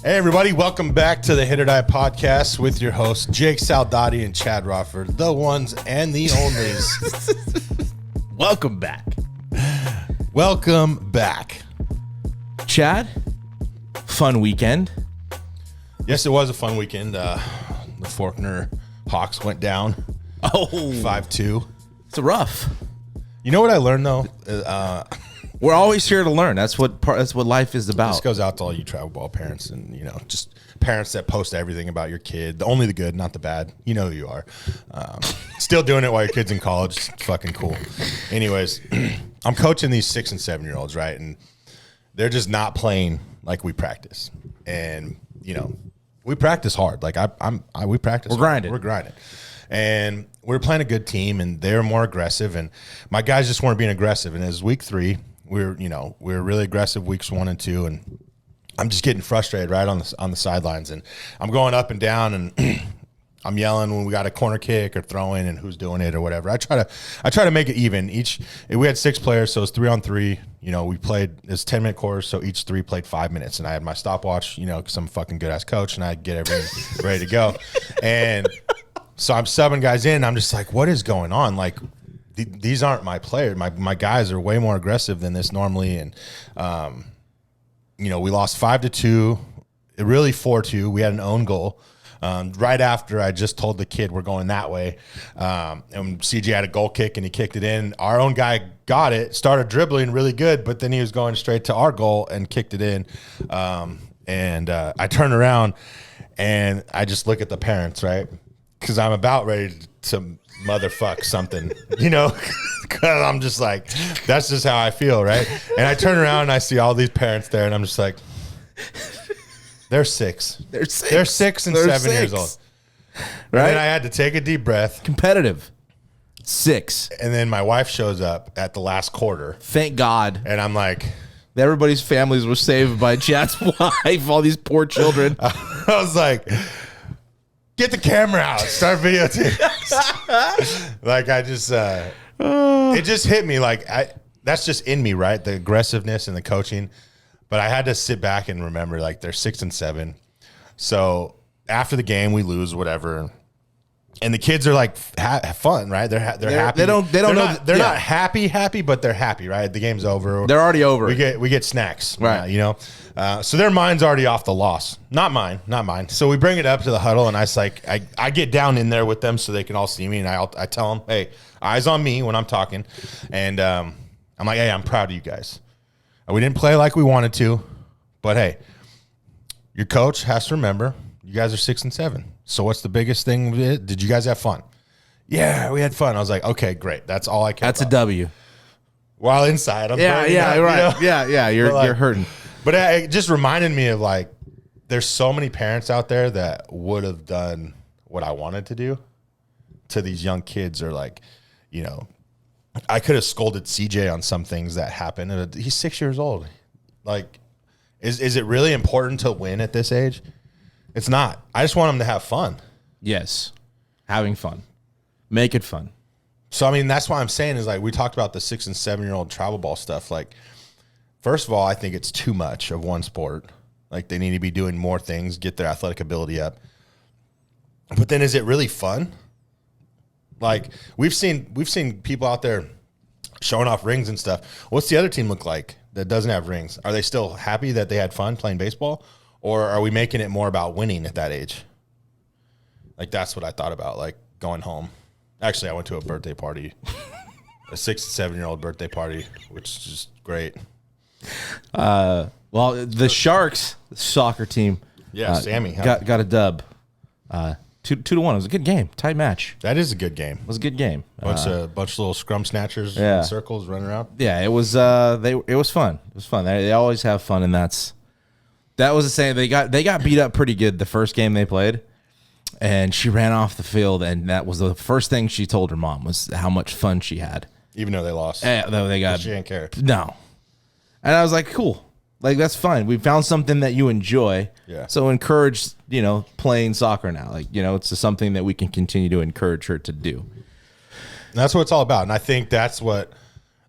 Hey, everybody. Welcome back to the HIT.OR.DIE podcast with your hosts, Jake Saldati and Chad Rofford, the ones and the onlys. Welcome back. Welcome back. Chad, fun weekend. Yes, it was a fun weekend. The Faulkner Hawks went down 5-2. It's rough. You know what I learned, though? We're always here to learn. That's what life is about. This goes out to all you travel ball parents and, you know, just parents that post everything about your kid. Only the good, not the bad. You know who you are. Still doing it while your kid's in college. It's fucking cool. Anyways, I'm coaching these 6 and 7 year olds, right? And they're just not playing like we practice. And, you know, we practice hard. Like we practice. We're grinding. We're grinding. And we're playing a good team, and they're more aggressive. And my guys just weren't being aggressive. And as week 3, we're really aggressive weeks 1 and 2, and I'm just getting frustrated right on the sidelines, and I'm going up and down, and I'm yelling when we got a corner kick or throw in and who's doing it or whatever. I try to make it even. We had 6 players, so it's 3-on-3. You know, we played this 10-minute quarters, so each 3 played 5 minutes, and I had my stopwatch, you know, because I'm a fucking good ass coach, and I get everything ready to go. And so I'm subbing guys in. And I'm just like, what is going on? Like, these aren't my players. My guys are way more aggressive than this normally. And, you know, we lost 5-2, really 4-2. We had an own goal. Right after I just told the kid we're going that way. And CJ had a goal kick and he kicked it in. Our own guy got it, started dribbling really good, but then he was going straight to our goal and kicked it in. And I turn around and I just look at the parents, right? Because I'm about ready to motherfuck something, you know, because I'm just like, that's just how I feel, right? And I turn around and I see all these parents there, and I'm just like, they're 6. They're 6 and 7 years old. Right? And then I had to take a deep breath. Competitive. 6. And then my wife shows up at the last quarter. Thank God. And I'm like, everybody's families were saved by Chad's wife, all these poor children. I was like, get the camera out. Start videotaping. Like, I just, it just hit me. Like, that's just in me, right? The aggressiveness and the coaching. But I had to sit back and remember, like, they're 6 and 7. So after the game, we lose, whatever. And the kids are like, have fun, right? They're happy. They're not happy, but they're happy, right? The game's over. They're already over. We get snacks, right? You know, so their mind's already off the loss. Not mine. So we bring it up to the huddle, and I get down in there with them so they can all see me, and I tell them, hey, eyes on me when I'm talking, and I'm like, hey, I'm proud of you guys. We didn't play like we wanted to, but hey, your coach has to remember you guys are 6 and 7. So what's the biggest thing? Did you guys have fun? Yeah, we had fun. I was like, okay, great. That's all I care about. That's a W. While inside, I'm right. You know? Yeah. You're hurting. But it just reminded me of, like, there's so many parents out there that would have done what I wanted to do to these young kids, or, like, you know, I could have scolded CJ on some things that happened. He's 6 years old. Like, is it really important to win at this age? It's not. I just want them to have fun. Yes. Having fun. Make it fun. So, I mean, that's why I'm saying is, like, we talked about the 6 and 7 year old travel ball stuff. Like, first of all, I think it's too much of one sport. Like, they need to be doing more things, get their athletic ability up. But then, is it really fun? Like, we've seen people out there showing off rings and stuff. What's the other team look like that doesn't have rings? Are they still happy that they had fun playing baseball? Or are we making it more about winning at that age? Like, that's what I thought about, like, going home. Actually, I went to a birthday party, a 6 to 7 year old birthday party, which is just great. Well, the Sharks soccer team, Sammy got a dub, 2-1. It was a good game, tight match. That is a good game. It was a good game. Bunch of little scrum snatchers in circles running around. Yeah, it was. It was fun. It was fun. They always have fun, and that was the same. They got beat up pretty good the first game they played, and she ran off the field, and that was the first thing she told her mom was how much fun she had, even though they lost. Though they got, she didn't care. No, and I was like, cool. Like, that's fine. We found something that you enjoy. Yeah. So encourage, you know, playing soccer now. Like, you know, it's something that we can continue to encourage her to do. And that's what it's all about. And I think that's what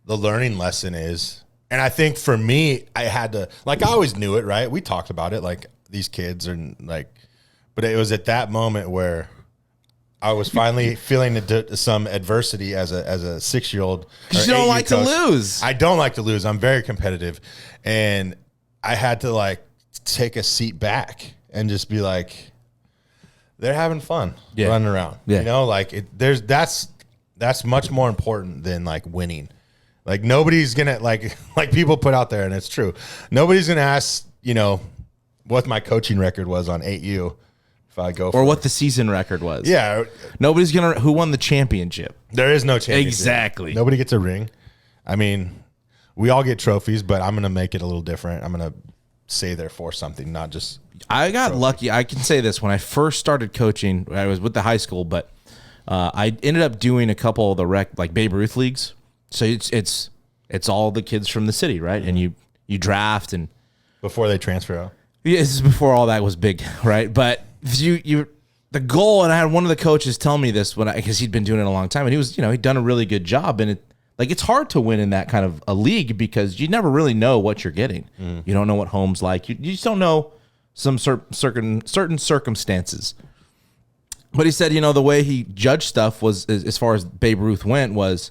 the learning lesson is. And I think for me, I had to, like, I always knew it, right? We talked about it. Like, these kids are like, but it was at that moment where I was finally feeling some adversity as a 6-year-old. You don't like to lose. I don't like to lose. I'm very competitive, and I had to like take a seat back and just be like, they're having fun running around. Yeah. You know, like that's much more important than like winning. Like nobody's gonna like people put out there, and it's true. Nobody's gonna ask, you know, what my coaching record was on 8U if I go for what the season record was. Yeah. Nobody's gonna who won the championship. There is no championship. Exactly. Nobody gets a ring. I mean, we all get trophies, but I'm gonna make it a little different. I'm gonna say they're for something, not just. I got lucky. I can say this: when I first started coaching, I was with the high school, but I ended up doing a couple of the like Babe Ruth leagues. So it's all the kids from the city, right? And you draft and before they transfer out. Yeah, this is before all that was big, right? But the goal, and I had one of the coaches tell me this because he'd been doing it a long time, and he was, he'd done a really good job, and it's hard to win in that kind of a league because you never really know what you're getting. You don't know what home's like. You just don't know some certain circumstances. But he said, the way he judged stuff was, as far as Babe Ruth went, was,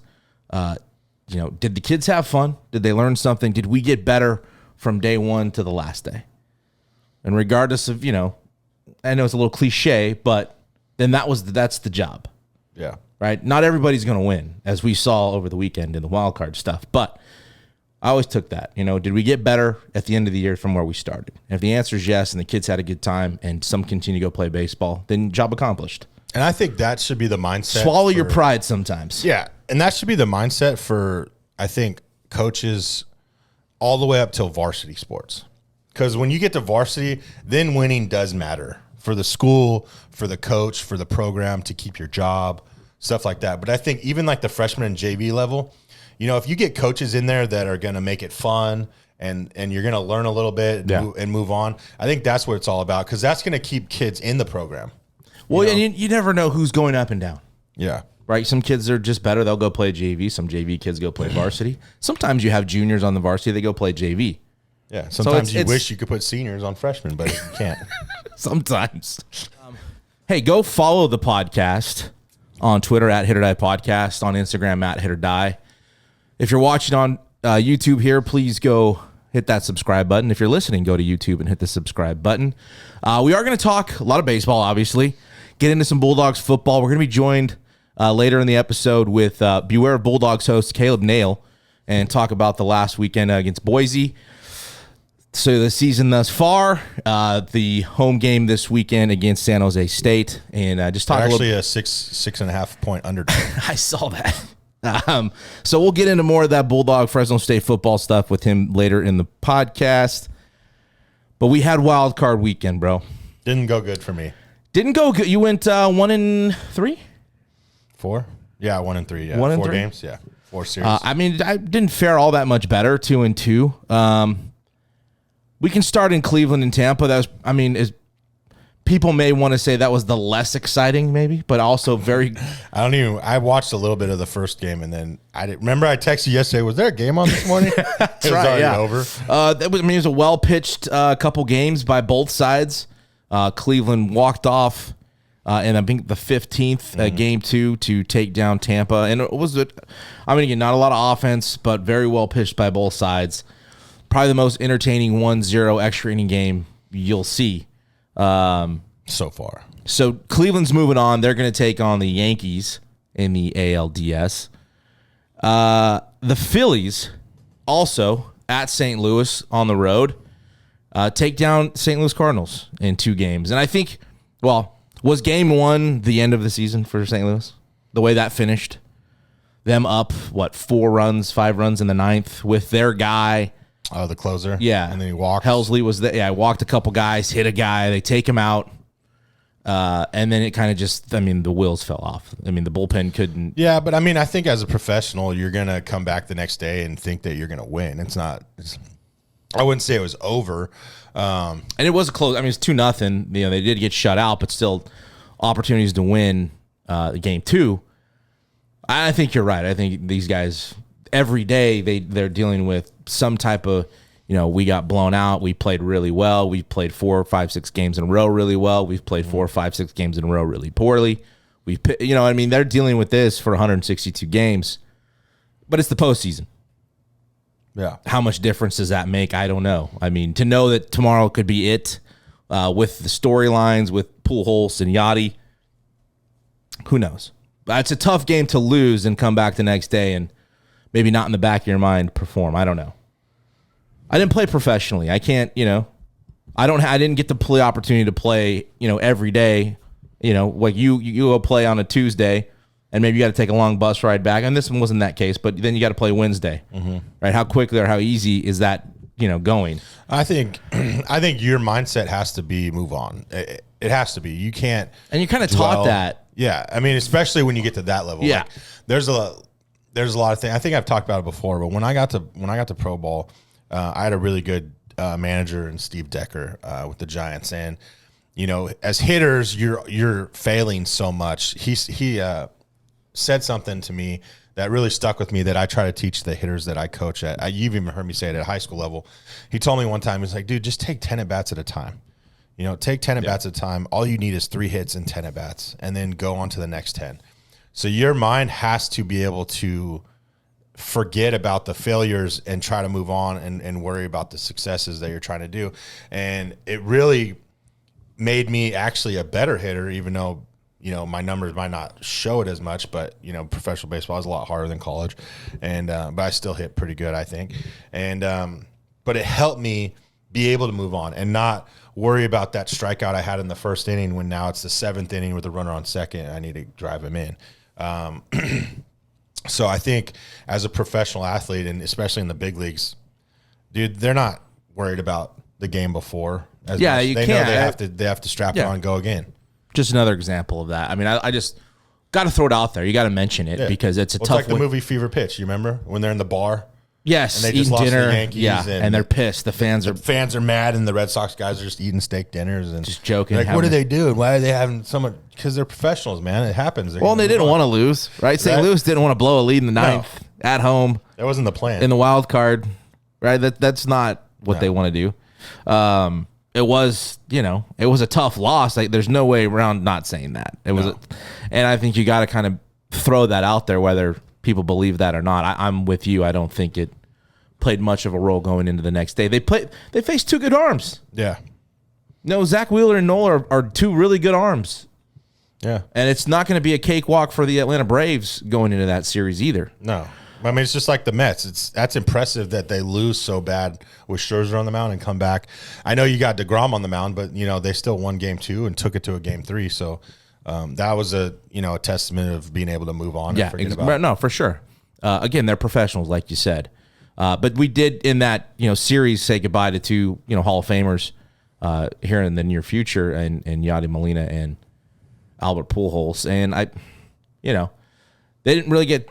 did the kids have fun? Did they learn something? Did we get better from day one to the last day? And regardless of, I know it's a little cliche, but then that's the job. Yeah. Right? Not everybody's going to win, as we saw over the weekend in the wild card stuff. But I always took that. Did we get better at the end of the year from where we started? And if the answer is yes, and the kids had a good time, and some continue to go play baseball, then job accomplished. And I think that should be the mindset. Swallow your pride sometimes. Yeah. And that should be the mindset for, I think, coaches all the way up till varsity sports. Because when you get to varsity, then winning does matter for the school, for the coach, for the program to keep your job, stuff like that. But I think even like the freshman and JV level, if you get coaches in there that are going to make it fun and you're going to learn a little bit and move on, I think that's what it's all about, because that's going to keep kids in the program. Well, and you never know who's going up and down. Yeah. Right? Some kids are just better. They'll go play JV. Some JV kids go play varsity. Sometimes you have juniors on the varsity. They go play JV. Yeah. Sometimes you wish you could put seniors on freshmen, but you can't. Sometimes. Hey, go follow the podcast on Twitter at HIT.OR.DIE Podcast, on Instagram at HIT.OR.DIE. If you're watching on YouTube here, please go hit that subscribe button. If you're listening, go to YouTube and hit the subscribe button. We are going to talk a lot of baseball, obviously. Get into some Bulldogs football. We're going to be joined later in the episode with Beware of Bulldogs host Caleb Nale and talk about the last weekend against Boise. So the season thus far, the home game this weekend against San Jose State, and just talk actually a 6.5 point underdog. I saw that. So we'll get into more of that Bulldog Fresno State football stuff with him later in the podcast. But we had wild card weekend, bro. Didn't go good for me. Didn't go good. You went 1-3? 4? Yeah, 1-3. Yeah, 1-3? 4 games. Yeah, 4 series. I didn't fare all that much better. 2-2. We can start in Cleveland and Tampa. That was, people may want to say that was the less exciting, maybe, but also very. I watched a little bit of the first game, and then I texted you yesterday. Was there a game on this morning? It was already over. It was a well pitched couple games by both sides. Cleveland walked off in I think the 15th game 2 to take down Tampa, and it was again, not a lot of offense, but very well pitched by both sides. Probably the most entertaining 1-0 extra inning game you'll see so far. So Cleveland's moving on. They're going to take on the Yankees in the ALDS. The Phillies also at St. Louis on the road take down St. Louis Cardinals in 2 games. And I think, was game 1 the end of the season for St. Louis? The way that finished? Them up, 5 runs in the 9th with their guy. Oh, the closer? Yeah. And then he walked. Helsley was there. Yeah, walked a couple guys, hit a guy. They take him out. And then it kind of just, the wheels fell off. The bullpen couldn't. Yeah, but I think as a professional, you're going to come back the next day and think that you're going to win. I wouldn't say it was over. And it was close. It's 2-0. They did get shut out, but still opportunities to win game 2. I think you're right. I think these guys, every day they're dealing with some type of we got blown out. We played really well. We played 4, 5, 6 games in a row really well. We've played 4, 5, 6 games in a row really poorly. They're dealing with this for 162 games, but it's the postseason. Yeah. How much difference does that make? I don't know. I mean, to know that tomorrow could be it with the storylines with Pujols and Yachty, who knows? But it's a tough game to lose and come back the next day and maybe not in the back of your mind perform. I don't know. I didn't play professionally. I can't, I didn't get the opportunity to play, every day. Like you go play on a Tuesday and maybe you got to take a long bus ride back. And this one wasn't that case, but then you got to play Wednesday, right? How quickly or how easy is that, going? I think your mindset has to be move on. It has to be. You can't. And you kind of taught that. Yeah. I mean, especially when you get to that level. Yeah. Like, there's a lot of things. I think I've talked about it before, but when I got to pro ball, I had a really good manager in Steve Decker with the Giants, and as hitters, you're failing so much. He said something to me that really stuck with me that I try to teach the hitters that I coach at. You've even heard me say it at high school level. He told me one time, he's like, dude, just take 10 at bats at a time. Take 10 at bats at a time. All you need is 3 hits and 10 at bats, and then go on to the next 10. So your mind has to be able to forget about the failures and try to move on and worry about the successes that you're trying to do. And it really made me actually a better hitter, even though, my numbers might not show it as much, but, professional baseball is a lot harder than college. And, but I still hit pretty good, I think. And, but it helped me be able to move on and not worry about that strikeout I had in the first inning when now it's the 7th inning with a runner on second and I need to drive him in. So I think as a professional athlete, and especially in the big leagues, dude, they're not worried about the game before. As much. You they can't. know they have to strap it on and go again. Just another example of that. I mean, I just got to throw it out there. You got to mention it because it's a tough. It's like the movie Fever Pitch. You remember when they're in the bar? Yes, and they just lost dinner. the Yankees, and they're pissed. The fans are mad, and the Red Sox guys are just eating steak dinners and just joking. Like, what are they doing? Why are they having so much? Because they're professionals, man. It happens. Well, they didn't want to lose, right? St. Louis didn't want to blow a lead in the 9th at home. That wasn't the plan. In the wild card, right? That's not what they want to do. It was, it was a tough loss. Like, there's no way around not saying that. It was, and I think you got to kind of throw that out there, whether people believe that or not. I'm with you. I don't think it played much of a role going into the next day. They faced 2 good arms. Yeah. No, Zach Wheeler and Noel are 2 really good arms. Yeah. And it's not going to be a cakewalk for the Atlanta Braves going into that series either. No. I mean, it's just like the Mets. That's impressive that they lose so bad with Scherzer on the mound and come back. I know you got DeGrom on the mound, but, they still won game 2 and took it to a game 3. So that was a testament of being able to move on and forget about it. No, for sure. Again, they're professionals, like you said. But we did in that series say goodbye to 2 Hall of Famers here in the near future, and Yadi Molina and Albert Pujols, and they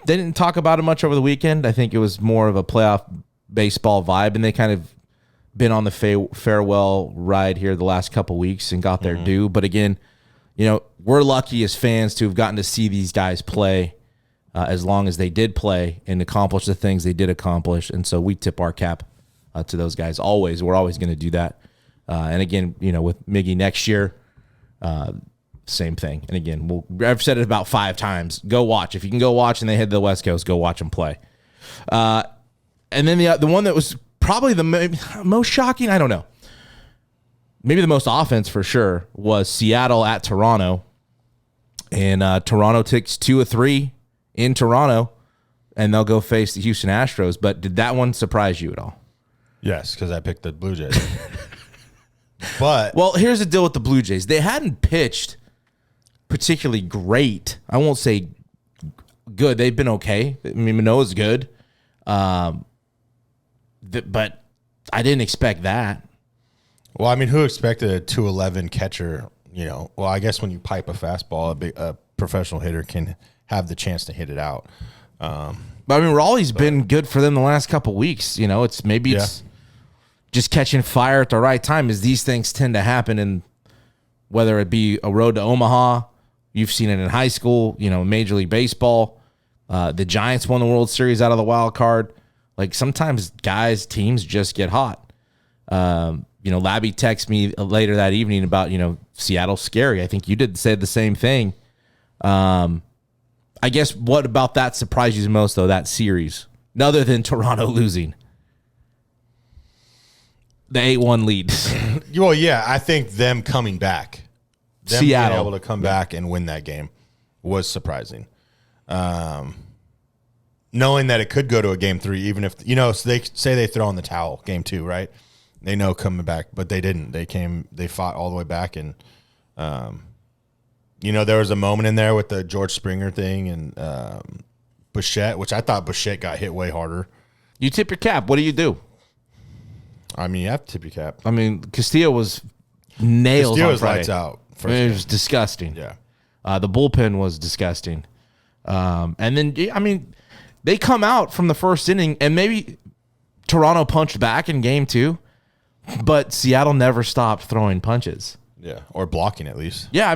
didn't talk about it much over the weekend. I think it was more of a playoff baseball vibe, and they kind of been on the farewell ride here the last couple weeks and got their due. But again, we're lucky as fans to have gotten to see these guys play. As long as they did play and accomplish the things they did accomplish. And so we tip our cap to those guys always. We're always going to do that. And again, with Miggy next year, same thing. And again, I've said it about 5 times. Go watch. If you can go watch and they head to the West Coast, go watch them play. And then the one that was probably the most shocking, I don't know, maybe the most offense for sure, was Seattle at Toronto. And Toronto takes 2 of 3. In Toronto, and they'll go face the Houston Astros. But did that one surprise you at all? Yes, because I picked the Blue Jays. But well, here's the deal with the Blue Jays. They hadn't pitched particularly great. I won't say good. They've been okay. I mean, Manoah's good. But I didn't expect that. Well, I mean, who expected a 211 catcher? Well, I guess when you pipe a fastball, a professional hitter can have the chance to hit it out. But I mean, Raleigh's been good for them the last couple of weeks. It's just catching fire at the right time, as these things tend to happen. And whether it be a road to Omaha, you've seen it in high school, Major League Baseball. The Giants won the World Series out of the wild card. Like, sometimes teams just get hot. Labby texted me later that evening about, Seattle's scary. I think you did say the same thing. I guess what about that surprised you the most, though, that series, other than Toronto losing? The 8-1 lead. Well, yeah, I think them coming back. Seattle. Being able to come back and win that game was surprising. Knowing that it could go to a game 3, even if, so they say they throw in the towel game 2, right? They know coming back, but they didn't. They fought all the way back. And, there was a moment in there with the George Springer thing and Bichette, which I thought Bichette got hit way harder. You tip your cap. What do you do? I mean, you have to tip your cap. I mean, Castillo was nails. Castillo on was Friday. lights out. It was disgusting. Yeah. The bullpen was disgusting. And then, they come out from the first inning, and maybe Toronto punched back in game 2, but Seattle never stopped throwing punches. Yeah, or blocking at least. Yeah,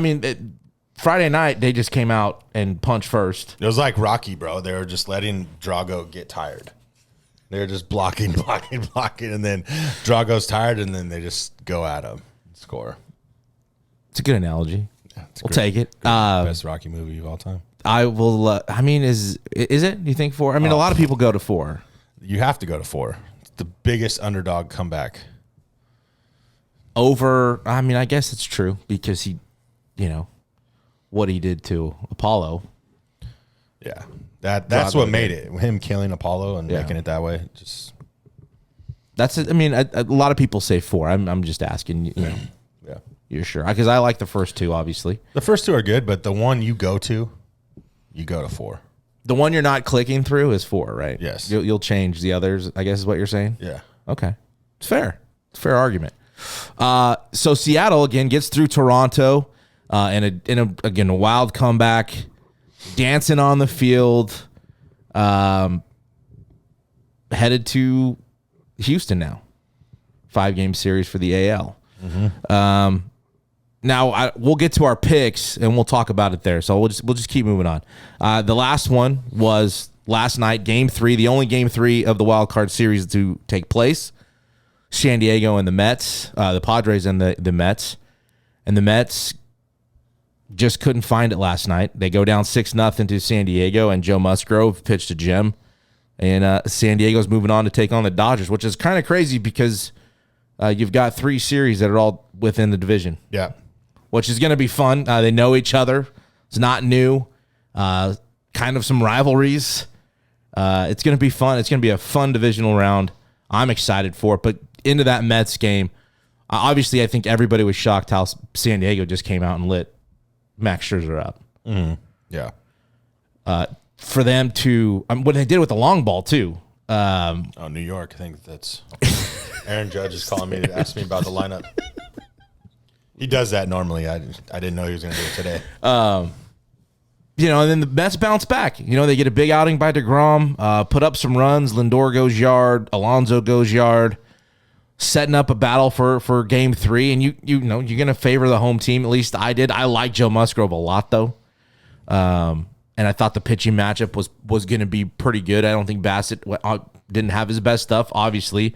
Friday night, they just came out and punched first. It was like Rocky, bro. They were just letting Drago get tired. They were just blocking, and then Drago's tired, and then they just go at him and score. It's a good analogy. Yeah, we'll take it. Best Rocky movie of all time. I will. Is it? You think 4? A lot of people go to 4. You have to go to 4. It's the biggest underdog comeback. Over. I guess it's true because he, what he did to Apollo. Yeah, that's what made it. Him killing Apollo and making it that way. Just that's it. A lot of people say 4. I'm just asking. Yeah, you're sure? Because I like the first 2, obviously. The first 2 are good, but the one you go to 4. The one you're not clicking through is 4, right? Yes. You'll change the others, I guess is what you're saying? Yeah. Okay. It's fair. It's a fair argument. So Seattle, again, gets through Toronto in a wild comeback, dancing on the field, headed to Houston now. 5-game series for the AL. Mm-hmm. Now we'll get to our picks and we'll talk about it there. So we'll just keep moving on. The last one was last night, game 3, the only game 3 of the wild card series to take place. San Diego and the Mets, the Padres and the Mets, and the Mets just couldn't find it last night. They go down 6-0 to San Diego, and Joe Musgrove pitched a gem, and San Diego's moving on to take on the Dodgers, which is kind of crazy because you've got 3 series that are all within the division. Yeah. Which is going to be fun. They know each other. It's not new. Kind of some rivalries. It's going to be fun. It's going to be a fun divisional round. I'm excited for it. But into that Mets game, obviously I think everybody was shocked how San Diego just came out and lit Max Scherzer up. Mm-hmm. Yeah. For them to what they did with the long ball too. New York. I think that's Aaron Judge is calling me to ask me about the lineup. He does that normally. I didn't know he was going to do it today. And then the Mets bounce back. They get a big outing by DeGrom, put up some runs. Lindor goes yard. Alonso goes yard. Setting up a battle for game 3. And you're going to favor the home team. At least I did. I like Joe Musgrove a lot, though. And I thought the pitching matchup was going to be pretty good. I don't think Bassett didn't have his best stuff, obviously.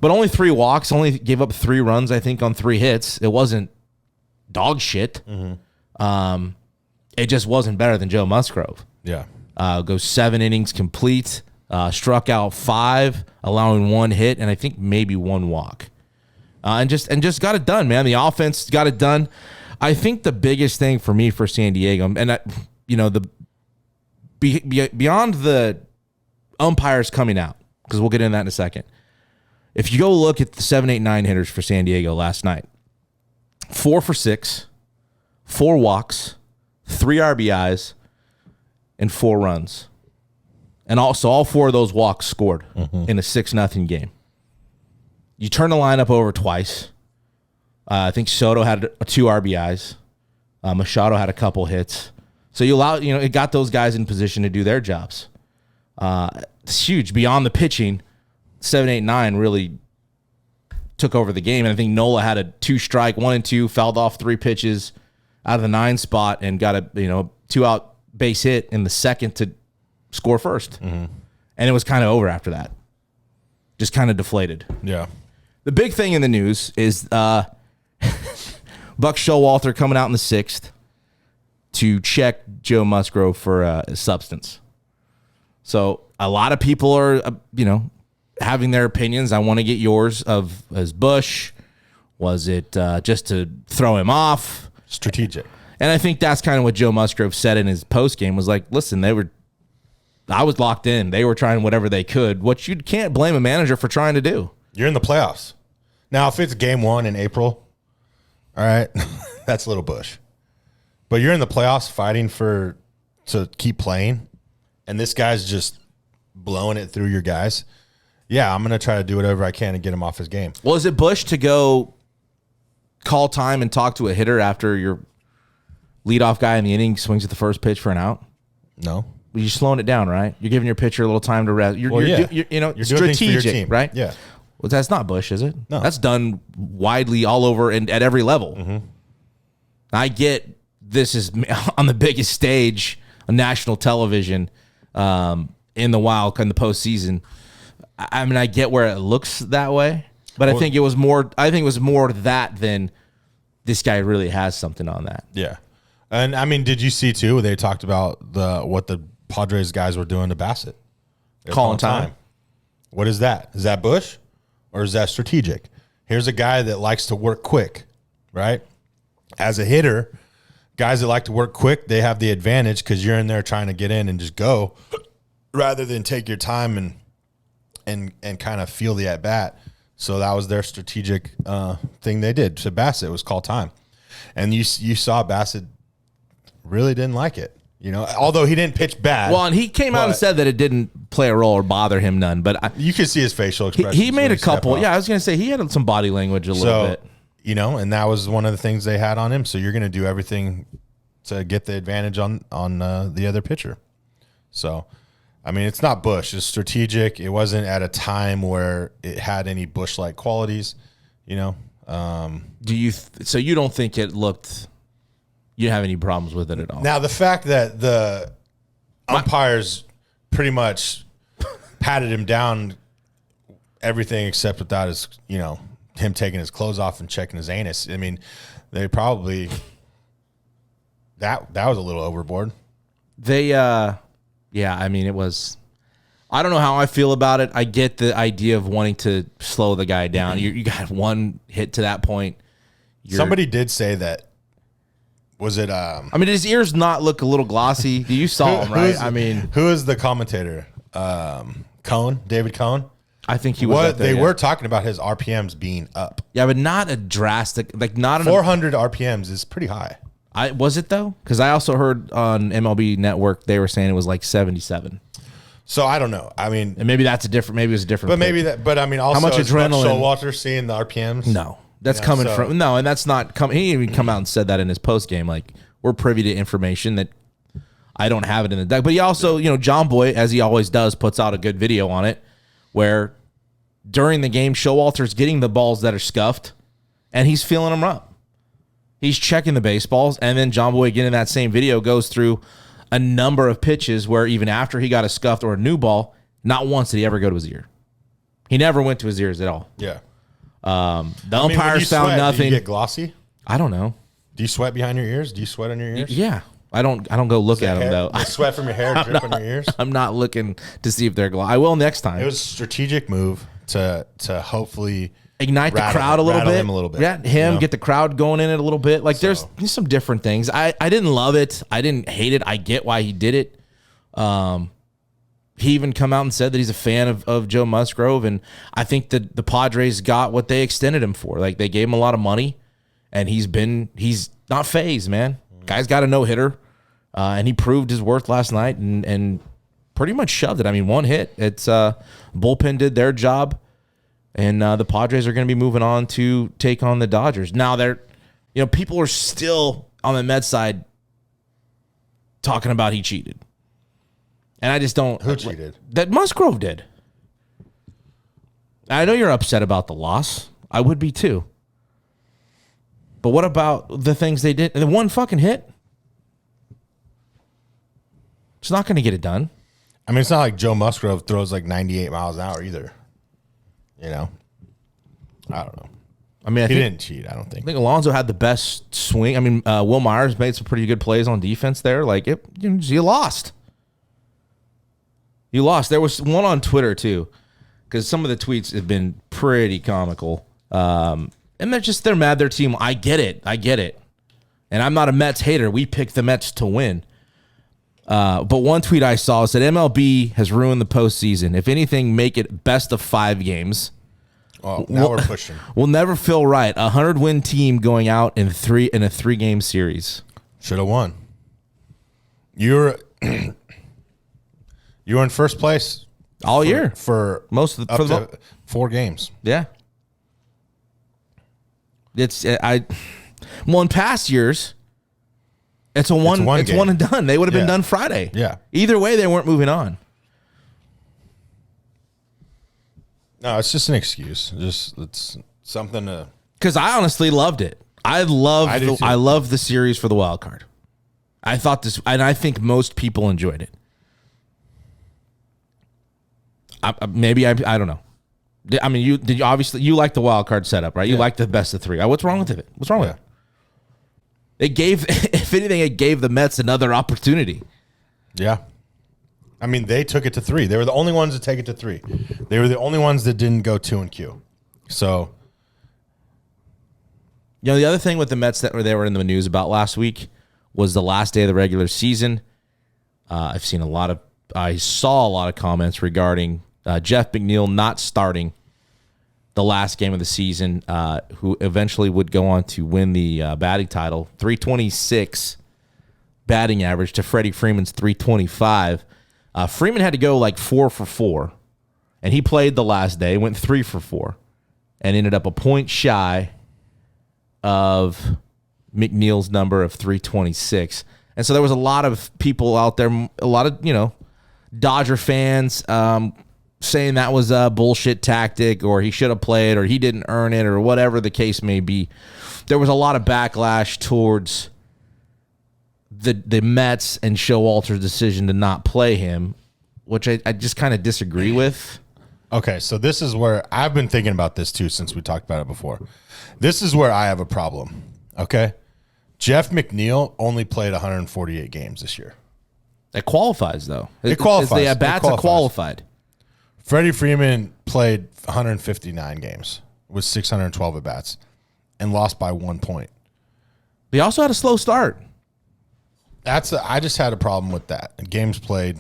But only 3 walks. Only gave up 3 runs, I think, on 3 hits. It wasn't dog shit. Mm-hmm. It just wasn't better than Joe Musgrove. Yeah. Goes 7 innings complete, struck out 5, allowing 1 hit, and I think maybe 1 walk. And just got it done, man. The offense got it done. I think the biggest thing for me for San Diego, and beyond the umpires coming out, because we'll get into that in a second. If you go look at the 7, 8, 9 hitters for San Diego last night, 4 for 6, 4 walks, 3 RBIs, and 4 runs. And also all 4 of those walks scored in a 6-0 game. You turn the lineup over twice. I think Soto had 2 RBIs. Machado had a couple hits. So it got those guys in position to do their jobs. It's huge. Beyond the pitching, 7, 8, 9 really took over the game. And I think Nola had a 2-strike, 1 and 2, fouled off 3 pitches out of the 9 spot and got a 2-out base hit in the second to score first. Mm-hmm. And it was kind of over after that. Just kind of deflated. Yeah. The big thing in the news is Buck Showalter coming out in the 6th to check Joe Musgrove for a substance. So a lot of people are, having their opinions. I want to get yours as Bush. Was it just to throw him off? Strategic. And I think that's kind of what Joe Musgrove said in his post game was like, listen, I was locked in. They were trying whatever they could, what you can't blame a manager for trying to do. You're in the playoffs. Now, if it's game 1 in April, all right, that's a little Bush. But you're in the playoffs fighting to keep playing, and this guy's just blowing it through your guys. Yeah, I'm going to try to do whatever I can to get him off his game. Well, is it Bush to go call time and talk to a hitter after your leadoff guy in the inning swings at the first pitch for an out? No. You're slowing it down, right? You're giving your pitcher a little time to rest. You're strategic, right? Yeah. Well, that's not Bush, is it? No. That's done widely all over and at every level. Mm-hmm. I get this is on the biggest stage on national television in the postseason. I mean, I get where it looks that way, but I think it was more that than this guy really has something on that. Yeah. And I mean, did you see too, they talked about what the Padres guys were doing to Bassett? Calling time. What is that? Is that Bush or is that strategic? Here's a guy that likes to work quick, right? As a hitter, guys that like to work quick, they have the advantage because you're in there trying to get in and just go rather than take your time and kind of feel the at-bat. So that was their strategic thing they did to Bassett, was call time. And you saw Bassett really didn't like it, although he didn't pitch bad. Well, and he came out and said that it didn't play a role or bother him none. But you could see his facial expression. He made a couple. Yeah, I was going to say he had some body language a little bit. And that was one of the things they had on him. So you're going to do everything to get the advantage on the other pitcher. So, I mean, it's not Bush. It's strategic. It wasn't at a time where it had any Bush-like qualities, So you don't think it looked? You didn't have any problems with it at all? Now, the fact that the umpires pretty much patted him down, everything except without his, him taking his clothes off and checking his anus. I mean, they probably that was a little overboard. I mean, it was. I don't know how I feel about it. I get the idea of wanting to slow the guy down. Mm-hmm. You got one hit to that point. Somebody did say that. Was it? I mean, his ears not look a little glossy. You saw him, right? Who is the commentator? Cohn, David Cohn. I think he was. They were talking about his RPMs being up. Yeah, but not a drastic, not 400 RPMs is pretty high. Was it though? Because I also heard on MLB Network they were saying it was like 77. So I don't know. I mean, and maybe that's a different. Maybe it's a different. But maybe that. But I mean, also how much adrenaline? Showalter seeing the RPMs. No, that's coming from and that's not coming. He didn't even come out and said that in his post game. Like, we're privy to information that I don't have it in the deck. But he also, John Boy, as he always does, puts out a good video on it where during the game, Showalter's getting the balls that are scuffed and he's feeling them up. He's checking the baseballs, and then John Boy, again in that same video, goes through a number of pitches where even after he got a scuffed or a new ball, not once did he ever go to his ear. He never went to his ears at all. Yeah. The umpires found nothing. Do you get glossy? I don't know. Do you sweat behind your ears? Do you sweat on your ears? Yeah. I don't go look at them, though. The sweat from your hair drip on your ears? I'm not looking to see if they're glossy. I will next time. It was a strategic move to hopefully ignite the crowd a little bit. Him a little bit. Yeah, get the crowd going in it a little bit. Like, there's some different things. I didn't love it. I didn't hate it. I get why he did it. He even come out and said that he's a fan of Joe Musgrove, and I think that the Padres got what they extended him for. Like, they gave him a lot of money, and he's not phased, man. Guy's got a no-hitter, and he proved his worth last night and pretty much shoved it. I mean, one hit. It's bullpen did their job. And the Padres are going to be moving on to take on the Dodgers. Now, people are still on the Mets side talking about he cheated. And I just don't. Who cheated? That Musgrove did. I know you're upset about the loss. I would be too. But what about the things they did? The one fucking hit? It's not going to get it done. I mean, it's not like Joe Musgrove throws like 98 miles an hour either. I don't know. I mean, He didn't cheat, I don't I think. think Alonso had the best swing. I mean, Will Myers made some pretty good plays on defense there. Like, you lost. You lost. There was one on Twitter, too, because some of the tweets have been pretty comical. And they're mad their team. I get it. And I'm not a Mets hater. We picked the Mets to win. But one tweet I saw said MLB has ruined the postseason. If anything, make it best of 5 games. Oh, now we're pushing. Will never feel right. 100-win team going out in a 3-game series. Should have won. You're in first place all year for most of the 4 games. Yeah. In past years, it's one and done. They would have been done Friday. Yeah. Either way, they weren't moving on. No, it's just an excuse. It's something to. Because I honestly loved it. I love the series for the wild card. I thought this, and I think most people enjoyed it. I don't know. I mean, you obviously like the wild card setup, right? You like the best of 3. What's wrong with it? What's wrong with it? It gave, if anything, it gave the Mets another opportunity. Yeah. I mean, they took it to 3. They were the only ones to take it to 3. They were the only ones that didn't go 2 and Q. So, the other thing with the Mets that they were in the news about last week was the last day of the regular season. I saw a lot of comments regarding Jeff McNeil not starting the last game of the season, who eventually would go on to win the batting title, 326 batting average to Freddie Freeman's 325. Freeman had to go like 4 for 4, and he played the last day, went 3 for 4, and ended up a point shy of McNeil's number of 326. And so there was a lot of people out there, a lot of, Dodger fans saying that was a bullshit tactic, or he should have played, or he didn't earn it, or whatever the case may be. There was a lot of backlash towards the Mets and Showalter's decision to not play him, which I just kind of disagree with. Okay, so this is where I've been thinking about this too since we talked about it before. This is where I have a problem, okay? Jeff McNeil only played 148 games this year. It qualifies, though. It qualifies. The at-bats are qualified. Freddie Freeman played 159 games with 612 at-bats and lost by 1 point. He also had a slow start. I just had a problem with that. Games played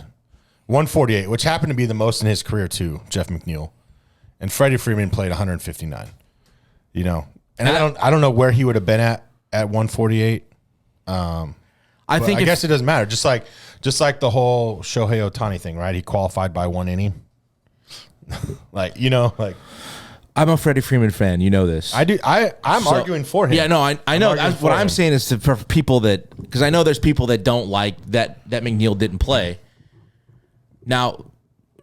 148, which happened to be the most in his career too, Jeff McNeil. And Freddie Freeman played 159. And I don't know where he would have been at 148. I guess it doesn't matter. Just like the whole Shohei Ohtani thing, right? He qualified by 1 inning. I'm a Freddie Freeman fan. You know this. I do. I'm arguing for him. Yeah, no, I know. What I'm saying is for people because I know there's people that don't like that McNeil didn't play. Now,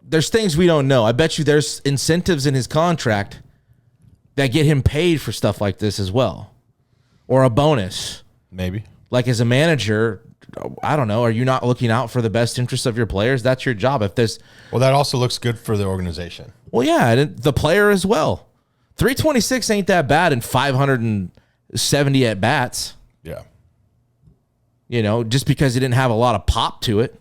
there's things we don't know. I bet you there's incentives in his contract that get him paid for stuff like this as well, or a bonus. Maybe. Like as a manager, I don't know. Are you not looking out for the best interests of your players? That's your job. Well, that also looks good for the organization. Well, yeah, and the player as well. 326 ain't that bad in 570 at bats. Yeah. Just because he didn't have a lot of pop to it.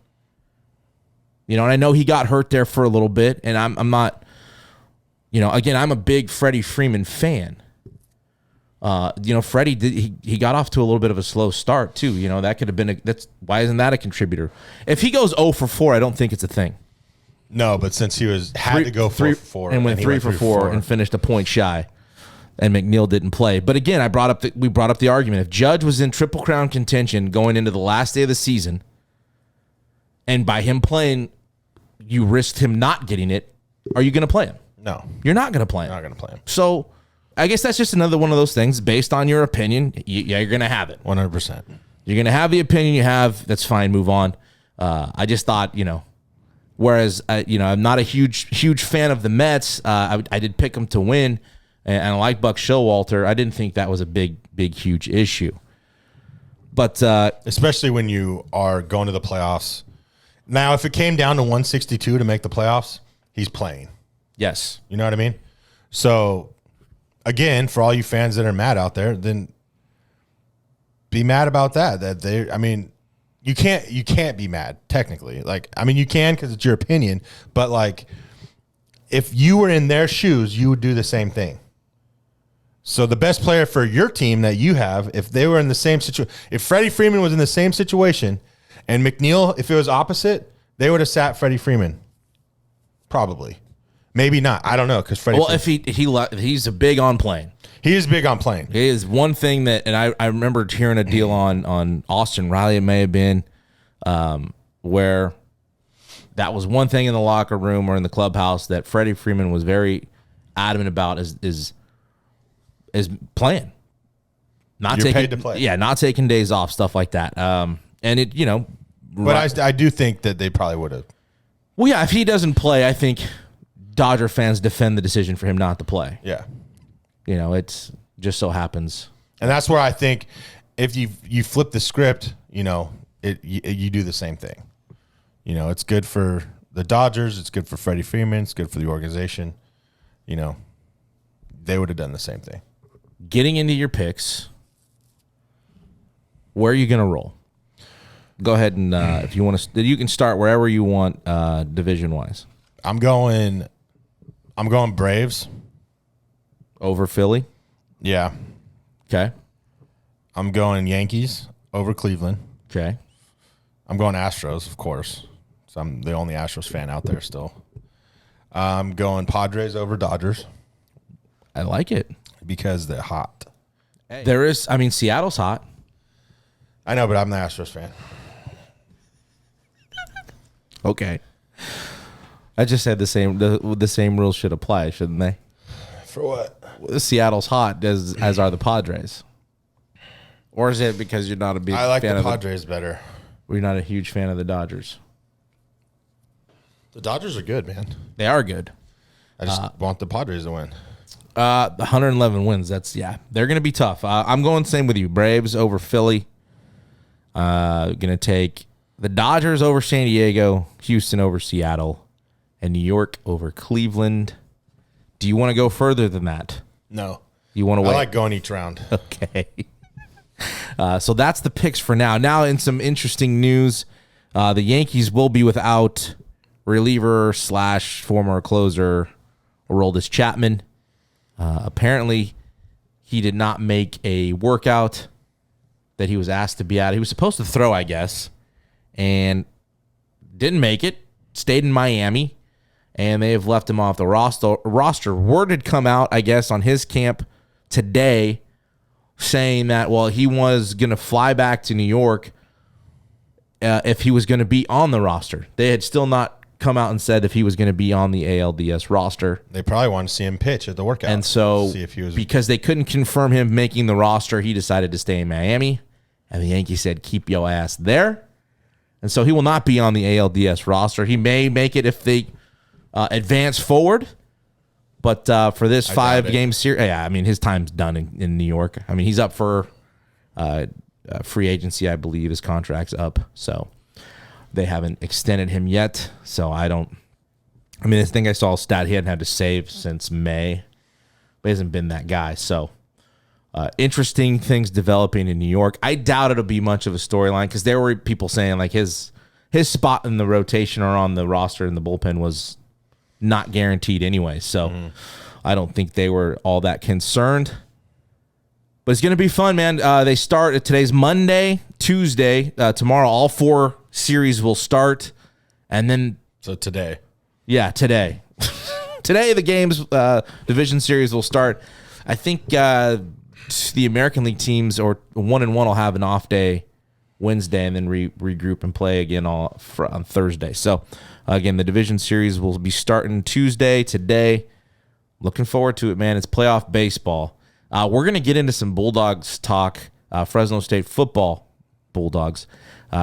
And I know he got hurt there for a little bit, and I'm not. Again, I'm a big Freddie Freeman fan. Freddie he got off to a little bit of a slow start too. That could have been why isn't that a contributor? If he goes 0 for 4, I don't think it's a thing. No, but since he had to go 4 for 4 and went 3 for 4 and finished a point shy, and McNeil didn't play. But again, we brought up the argument: if Judge was in Triple Crown contention going into the last day of the season, and by him playing, you risked him not getting it, are you going to play him? No, you're not going to play him. Not going to play him. So, I guess that's just another one of those things. Based on your opinion, you're going to have it. 100%. You're going to have the opinion you have. That's fine. Move on. I just thought, whereas, I'm not a huge fan of the Mets. I did pick them to win, and I like Buck Showalter. I didn't think that was a big, huge issue. But especially when you are going to the playoffs. Now, if it came down to 162 to make the playoffs, he's playing. Yes. You know what I mean? So again, for all you fans that are mad out there, then be mad about that. You can't be mad technically. Like, I mean, you can because it's your opinion, but like, if you were in their shoes, you would do the same thing. So the best player for your team that you have, if they were in the same situation, if Freddie Freeman was in the same situation, and McNeil, if it was opposite, they would have sat Freddie Freeman. Probably, maybe not. I don't know because Freddie. Well, he's a big on playing. He is big on playing. He is one thing that, and I remember hearing a deal on Austin Riley. It may have been where that was one thing in the locker room or in the clubhouse that Freddie Freeman was very adamant about is playing. You're paid to play. Yeah, not taking days off, stuff like that. And it, But I do think that they probably would have. Well, yeah, if he doesn't play, I think Dodger fans defend the decision for him not to play. Yeah. It's just so happens. And that's where I think if you flip the script, you do the same thing. It's good for the Dodgers. It's good for Freddie Freeman. It's good for the organization. They would have done the same thing. Getting into your picks, where are you going to roll? Go ahead and if you want to, you can start wherever you want, division wise. I'm going Braves over Philly. Yeah. Okay. I'm going Yankees over Cleveland. Okay. I'm going Astros, of course. So I'm the only Astros fan out there still. I'm going Padres over Dodgers. I like it because they're hot. Hey. Seattle's hot. I know, but I'm the Astros fan. Okay. I just said the same rules should apply, shouldn't they? For what? Seattle's hot as are the Padres. Or is it because you're not a big fan? I like the Padres better. We're not a huge fan of the Dodgers. The Dodgers are good, man. They are good. I just want the Padres to win. The 111 wins. They're going to be tough. I'm going same with you. Braves over Philly. Going to take the Dodgers over San Diego, Houston over Seattle, and New York over Cleveland. Do you want to go further than that? No. You want to wait? I like going each round. Okay. So that's the picks for now. Now in some interesting news, the Yankees will be without reliever / former closer Aroldis Chapman. Apparently, he did not make a workout that he was asked to be at. He was supposed to throw, I guess, and didn't make it. Stayed in Miami, and they have left him off the roster. Word had come out, I guess, on his camp today saying that, he was going to fly back to New York if he was going to be on the roster. They had still not come out and said if he was going to be on the ALDS roster. They probably wanted to see him pitch at the workout. And so, see if he was... because they couldn't confirm him making the roster, he decided to stay in Miami. And the Yankees said, keep your ass there. And so he will not be on the ALDS roster. He may make it if they advance forward. But for this 5-game series, his time's done in New York. He's up for free agency, I believe. His contract's up. So they haven't extended him yet. So I think I saw a stat he hadn't had to save since May. But he hasn't been that guy. So interesting things developing in New York. I doubt it'll be much of a storyline because there were people saying like his spot in the rotation or on the roster in the bullpen was not guaranteed anyway. So I don't think they were all that concerned. But it's going to be fun, man. They start today's Monday, Tuesday. Tomorrow, all 4 series will start. And then... So today. Yeah, today. Today, the games, division series will start. I think the American League teams, or 1-1, will have an off day Wednesday and then regroup and play again on Thursday. So, again, the division series will be starting Tuesday, today. Looking forward to it, man. It's playoff baseball. We're going to get into some Bulldogs talk, Fresno State Football Bulldogs.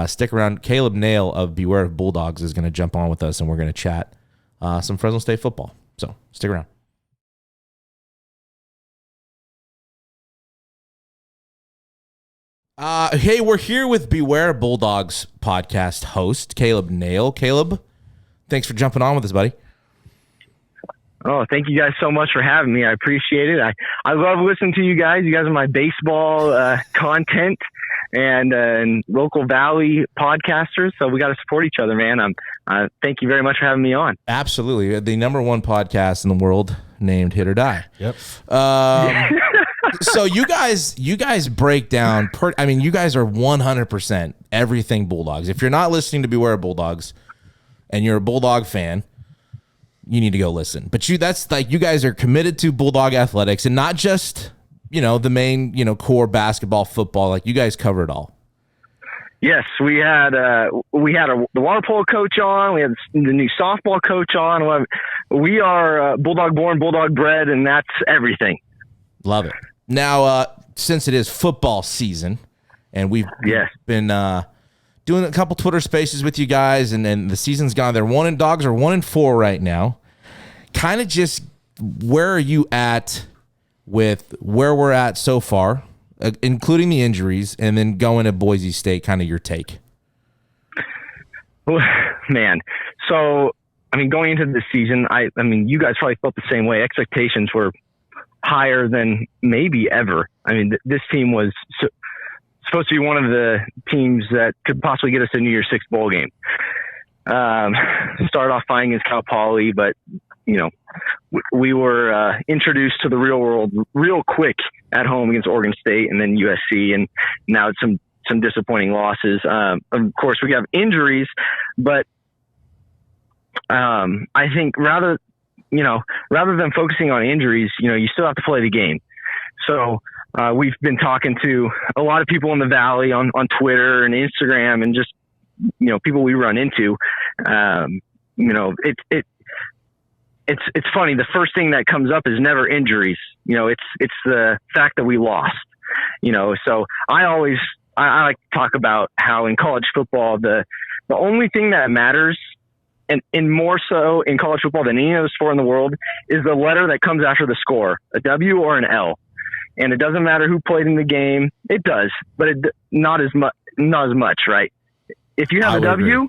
Stick around. Caleb Nale of Beware of Bulldogs is going to jump on with us, and we're going to chat some Fresno State football. So stick around. Hey, we're here with Beware of Bulldogs podcast host, Caleb Nale. Caleb, thanks for jumping on with us, buddy. Oh, thank you guys so much for having me. I appreciate it. I love listening to you guys. You guys are my baseball content and local Valley podcasters. So we got to support each other, man. Thank you very much for having me on. Absolutely. The number one podcast in the world named Hit.OR.DIE. Yep. So you guys break down, you guys are 100% everything Bulldogs. If you're not listening to Beware Bulldogs and you're a Bulldog fan, you need to go listen. But you guys are committed to Bulldog athletics and not just, the main, core basketball, football. Like, you guys cover it all. Yes, we had the water polo coach on. We had the new softball coach on. We are Bulldog born, Bulldog bred, and that's everything. Love it. Now, since it is football season, and we've been doing a couple Twitter spaces with you guys, and the season's gone. Dogs are 1-4 right now. Kind of just, where are you at with where we're at so far, including the injuries, and then going to Boise State, kind of your take? Man, so, going into this season, you guys probably felt the same way. Expectations were higher than maybe ever. This team was supposed to be one of the teams that could possibly get us a New Year's Six bowl game. Started off fighting against Cal Poly, but we were introduced to the real world real quick at home against Oregon State and then USC, and now it's some disappointing losses. Of course, we have injuries, but I think rather than focusing on injuries, you still have to play the game. So we've been talking to a lot of people in the Valley on Twitter and Instagram, and just people we run into. It's funny. The first thing that comes up is never injuries. It's the fact that we lost. So I like to talk about how in college football the only thing that matters, and more so in college football than any other sport in the world, is the letter that comes after the score, a W or an L. And it doesn't matter who played in the game. It does, but not as much, right? If you have a W, agree.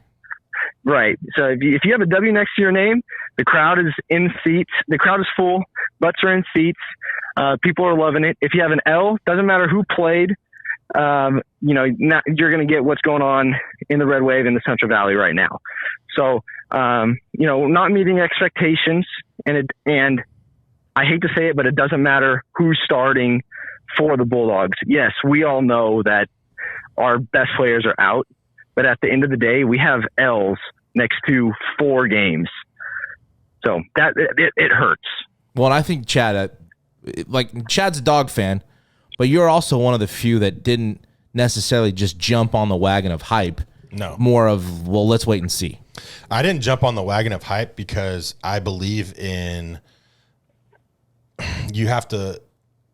Right. So if you have a W next to your name, the crowd is in seats. The crowd is full. Butts are in seats. People are loving it. If you have an L, doesn't matter who played. You're going to get what's going on in the Red Wave in the Central Valley right now. So, not meeting expectations, and I hate to say it, but it doesn't matter who's starting for the Bulldogs. Yes, we all know that our best players are out, but at the end of the day, we have L's next to 4 games. So that it hurts. Well, and I think Chad's a Dog fan, but you're also one of the few that didn't necessarily just jump on the wagon of hype. No. More of, well, let's wait and see. I didn't jump on the wagon of hype because I believe in you have to,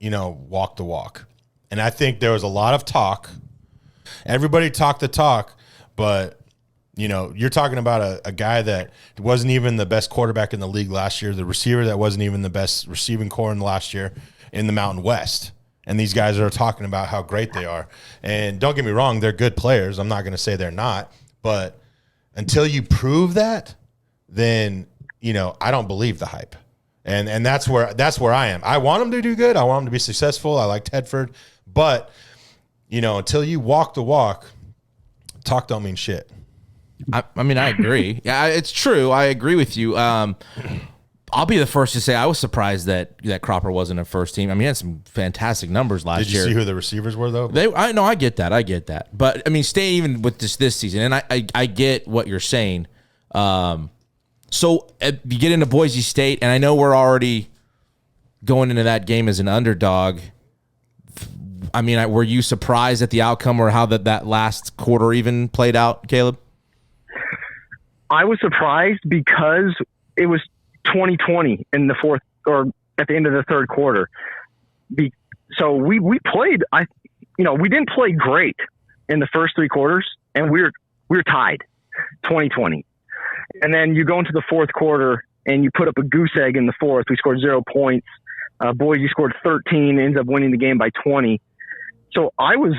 walk the walk. And I think there was a lot of talk. Everybody talked the talk, but, you're talking about a guy that wasn't even the best quarterback in the league last year, the receiver that wasn't even the best receiving core in last year in the Mountain West. And these guys are talking about how great they are. And don't get me wrong, they're good players. I'm not going to say they're not. But until you prove that, then, I don't believe the hype. And that's where I am. I want them to do good. I want them to be successful. I like Tedford. But, until you walk the walk, talk don't mean shit. I agree. Yeah, it's true. I agree with you. I'll be the first to say I was surprised that Cropper wasn't a first team. He had some fantastic numbers last year. Did you see who the receivers were, though? I get that. But, stay even with this season, and I get what you're saying. So you get into Boise State, and I know we're already going into that game as an underdog. Were you surprised at the outcome or how that last quarter even played out, Caleb? I was surprised because it was 2020 in the fourth, or at the end of the third quarter. So we played. We didn't play great in the first 3 quarters, and we were tied, 2020. And then you go into the fourth quarter and you put up a goose egg in the fourth. We scored 0 points. Boise scored 13, ends up winning the game by 20. So I was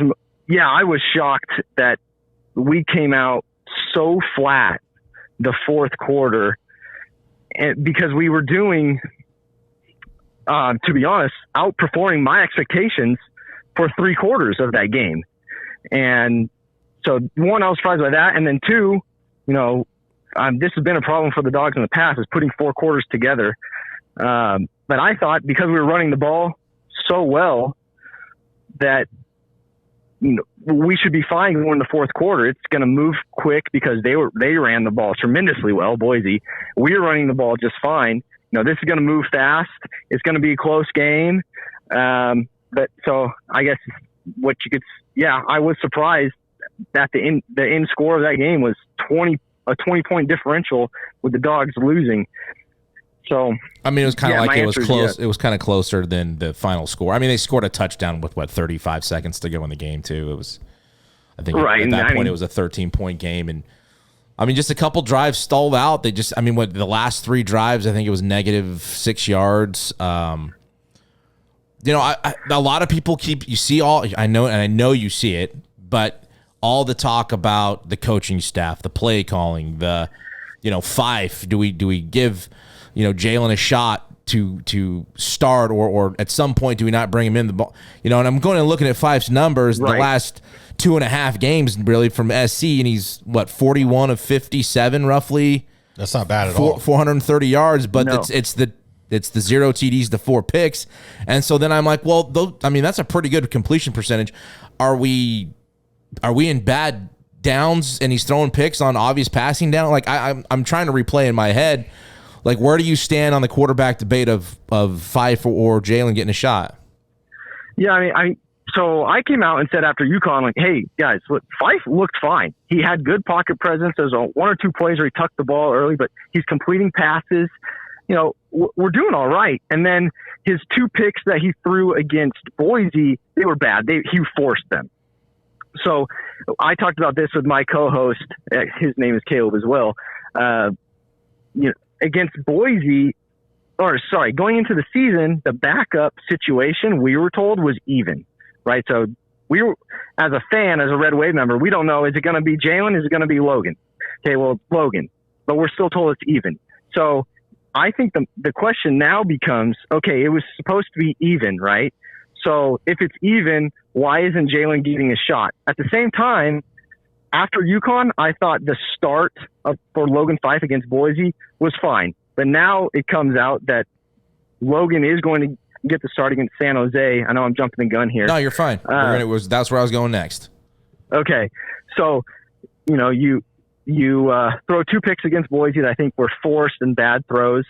shocked that we came out so flat the fourth quarter because we were doing, to be honest, outperforming my expectations for 3/4 of that game. And so, one, I was surprised by that. And then two, this has been a problem for the Dogs in the past, is putting 4 quarters together. But I thought, because we were running the ball so well, that we should be fine going in the fourth quarter. It's going to move quick because they ran the ball tremendously well, Boise. We were running the ball just fine. This is going to move fast. It's going to be a close game. But so I guess I was surprised that the end score of that game was a 20-point differential with the Dogs losing. So, I mean, it was kind of like it was close. It was kind of closer than the final score. I mean, they scored a touchdown with 35 seconds to go in the game too. It was, I think, right at that point, it was a 13-point game, and I mean, just a couple drives stalled out. They just, the last 3 drives, I think it was -6 yards. A lot of people I know you see it, but all the talk about the coaching staff, the play calling, the, Fife. Do we give Jalen a shot to start, or at some point do we not bring him in the ball? And I'm going and looking at Fife's numbers the last 2.5 games really from SC, and he's 41 of 57 roughly. That's not bad at all. 430 yards, but it's the 0 TDs, the 4 picks, and so then I'm like, well, that's a pretty good completion percentage. Are we in bad downs and he's throwing picks on obvious passing down? Like I'm trying to replay in my head. Like, where do you stand on the quarterback debate of Fife or Jalen getting a shot? Yeah, so I came out and said after UConn, like, hey, guys, look, Fife looked fine. He had good pocket presence. There's 1 or 2 plays where he tucked the ball early, but he's completing passes. We're doing all right. And then his 2 picks that he threw against Boise, they were bad. He forced them. So I talked about this with my co-host. His name is Caleb as well. Against Boise, going into the season, the backup situation we were told was even, right? So we were, as a fan, as a Red Wave member, we don't know, is it going to be Jalen? Is it going to be Logan? Okay, well, it's Logan, but we're still told it's even. So I think the question now becomes, okay, it was supposed to be even, right? So if it's even, why isn't Jalen getting a shot? At the same time, after UConn, I thought the start for Logan Fife against Boise was fine. But now it comes out that Logan is going to get the start against San Jose. I know I'm jumping the gun here. No, you're fine. That's where I was going next. Okay. So, you throw 2 picks against Boise that I think were forced and bad throws.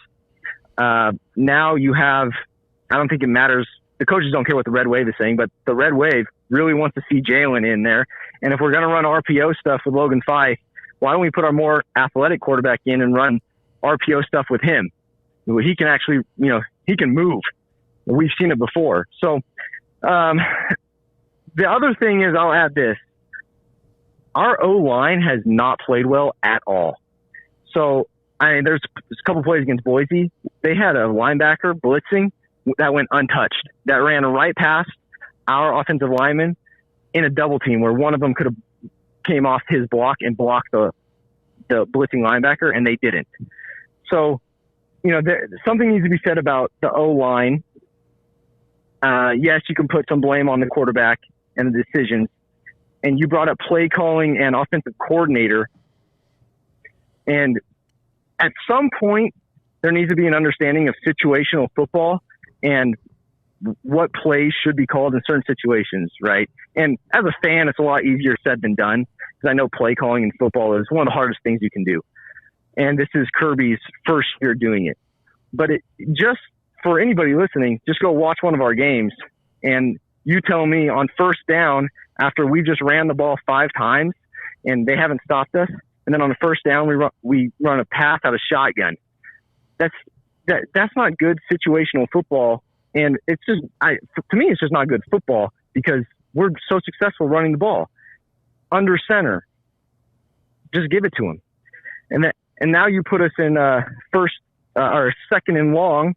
Now you have, I don't think it matters. The coaches don't care what the Red Wave is saying, but the Red Wave really wants to see Jalen in there. And if we're going to run RPO stuff with Logan Fife, why don't we put our more athletic quarterback in and run RPO stuff with him? He can actually, he can move. We've seen it before. So the other thing is, I'll add this. Our O-line has not played well at all. So, there's a couple plays against Boise. They had a linebacker blitzing that went untouched, that ran right past our offensive lineman in a double team where one of them could have came off his block and blocked the blitzing linebacker, and they didn't. So, something needs to be said about the O-line. Yes, you can put some blame on the quarterback and the decisions. And you brought up play calling and offensive coordinator. And at some point, there needs to be an understanding of situational football and what plays should be called in certain situations, right? And as a fan, it's a lot easier said than done, because I know play calling in football is one of the hardest things you can do. And this is Kirby's first year doing it. But just for anybody listening, just go watch one of our games, and you tell me on first down, after we just ran the ball 5 times and they haven't stopped us, and then on the first down we run a pass out of shotgun. That's not good situational football, and it's just to me it's just not good football, because we're so successful running the ball under center. Just give it to them, and now you put us in first or second and long,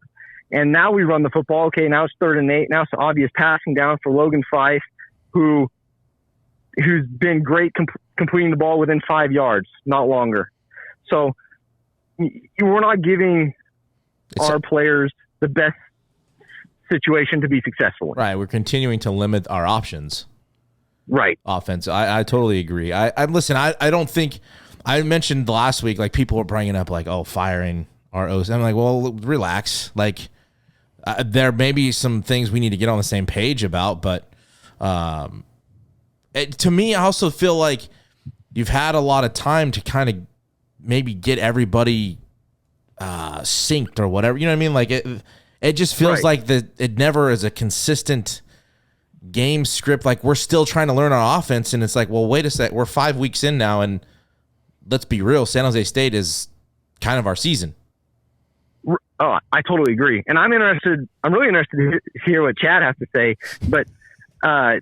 and now we run the football. Okay, now it's 3rd and 8. Now it's obvious passing down for Logan Fife, who's been great completing the ball within 5 yards, not longer. So we're not giving our players the best situation to be successful in. Right. We're continuing to limit our options. Right. Offense. I totally agree. I listen, I don't think, I mentioned last week, like, people were bringing up, like, oh, firing our OC. I'm like, well, relax. Like, there may be some things we need to get on the same page about, but to me, I also feel like you've had a lot of time to kind of maybe get everybody synced or whatever. You know what I mean? Like, it just feels like it never is a consistent game script. Like, we're still trying to learn our offense, and it's like, well, wait a sec. We're 5 weeks in now, and let's be real. San Jose State is kind of our season. Oh, I totally agree. And I'm really interested to hear what Chad has to say, but I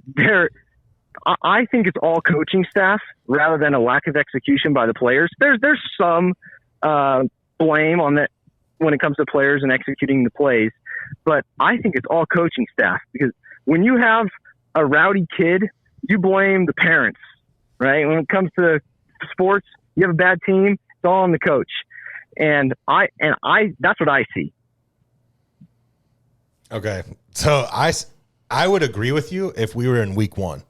think it's all coaching staff rather than a lack of execution by the players. There's some blame on that when it comes to players and executing the plays, but I think it's all coaching staff, because when you have a rowdy kid, you blame the parents, right? When it comes to sports, you have a bad team, it's all on the coach. And I that's what I see. Okay. So I would agree with you if we were in week 1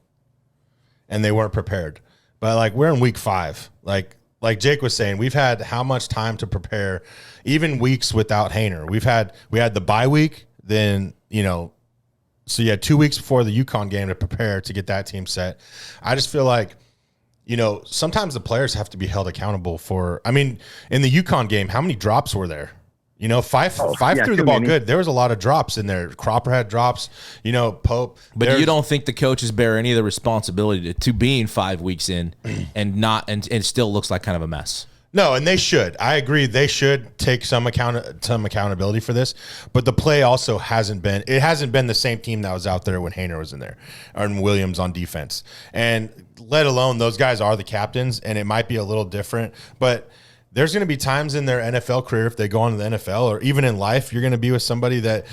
and they weren't prepared. But, like, we're in week 5. Like Jake was saying, we've had how much time to prepare, even weeks without Hainer. We had the bye week, then, so you had 2 weeks before the UConn game to prepare to get that team set. I just feel like, sometimes the players have to be held accountable for, in the UConn game, how many drops were there? Five threw the ball good. There was a lot of drops in there. Cropper had drops, Pope. But you don't think the coaches bear any of the responsibility to being 5 weeks in and it still looks like kind of a mess? No, and they should. I agree. They should take some accountability for this. But the play also hasn't been the same team that was out there when Hainer was in there, or Williams on defense. And let alone those guys are the captains, and it might be a little different. But there's going to be times in their NFL career, if they go on to the NFL, or even in life, you're going to be with somebody that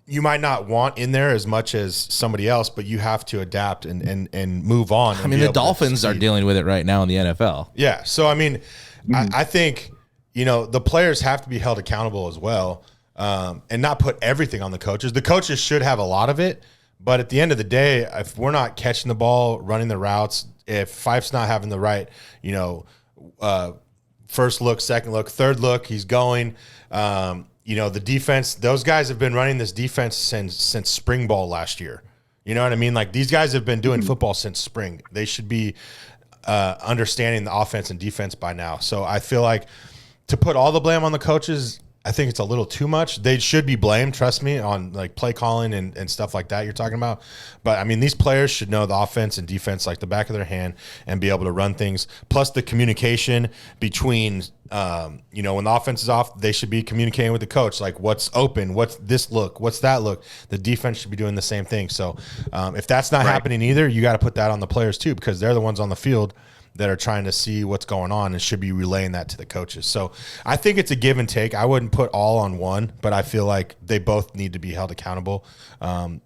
you might not want in there as much as somebody else, but you have to adapt and move on. The Dolphins are dealing with it right now in the NFL. Yeah. So, I think, the players have to be held accountable as well, and not put everything on the coaches. The coaches should have a lot of it, but at the end of the day, if we're not catching the ball, running the routes, if Fife's not having the right, first look, second look, third look, he's going, the defense, those guys have been running this defense since spring ball last year. You know what I mean? Like, these guys have been doing football since spring. They should be understanding the offense and defense by now. So I feel like to put all the blame on the coaches, I think it's a little too much. They should be blamed, trust me, on like play calling and stuff like that you're talking about. But these players should know the offense and defense like the back of their hand and be able to run things. Plus the communication between, when the offense is off, they should be communicating with the coach. Like, what's open? What's this look? What's that look? The defense should be doing the same thing. So if that's not happening either, you got to put that on the players too, because they're the ones on the field that are trying to see what's going on and should be relaying that to the coaches. So I think it's a give and take. I wouldn't put all on one, but I feel like they both need to be held accountable,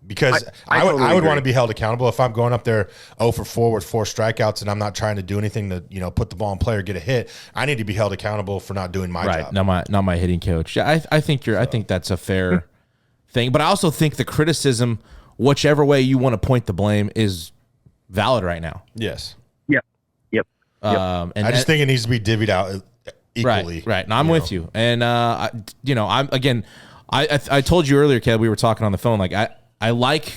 because I would want to be held accountable if I'm going up there 0 for 4 with 4 strikeouts and I'm not trying to do anything to put the ball in play or get a hit. I need to be held accountable for not doing my job. Not my hitting coach. Yeah, I think I think that's a fair thing, but I also think the criticism, whichever way you want to point the blame, is valid right now. Yes. And I just think it needs to be divvied out equally. Right. And I'm with you. And I told you earlier, Caleb, we were talking on the phone. Like, I like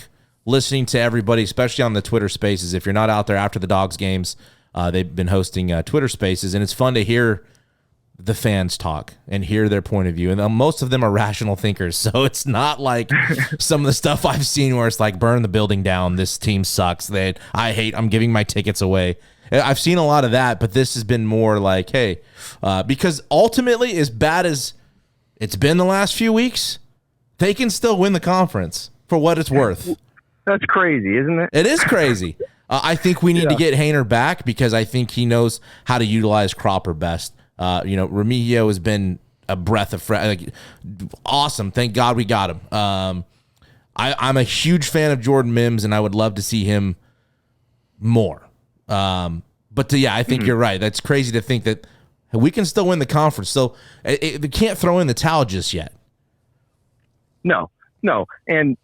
listening to everybody, especially on the Twitter Spaces. If you're not out there after the Dogs games, they've been hosting Twitter Spaces, and it's fun to hear the fans talk and hear their point of view. And most of them are rational thinkers, so it's not like some of the stuff I've seen where it's like, burn the building down, this team sucks, I'm giving my tickets away. I've seen a lot of that, but this has been more like, hey, because ultimately, as bad as it's been the last few weeks, they can still win the conference for what it's worth. That's crazy, isn't it? It is crazy. I think we need to get Hainer back, because I think he knows how to utilize Cropper best. Remigio has been a breath of fresh, awesome. Thank God we got him. I'm a huge fan of Jordan Mims, and I would love to see him more. I think you're right. That's crazy to think that We can still win the conference. So they can't throw in the towel just yet. No. And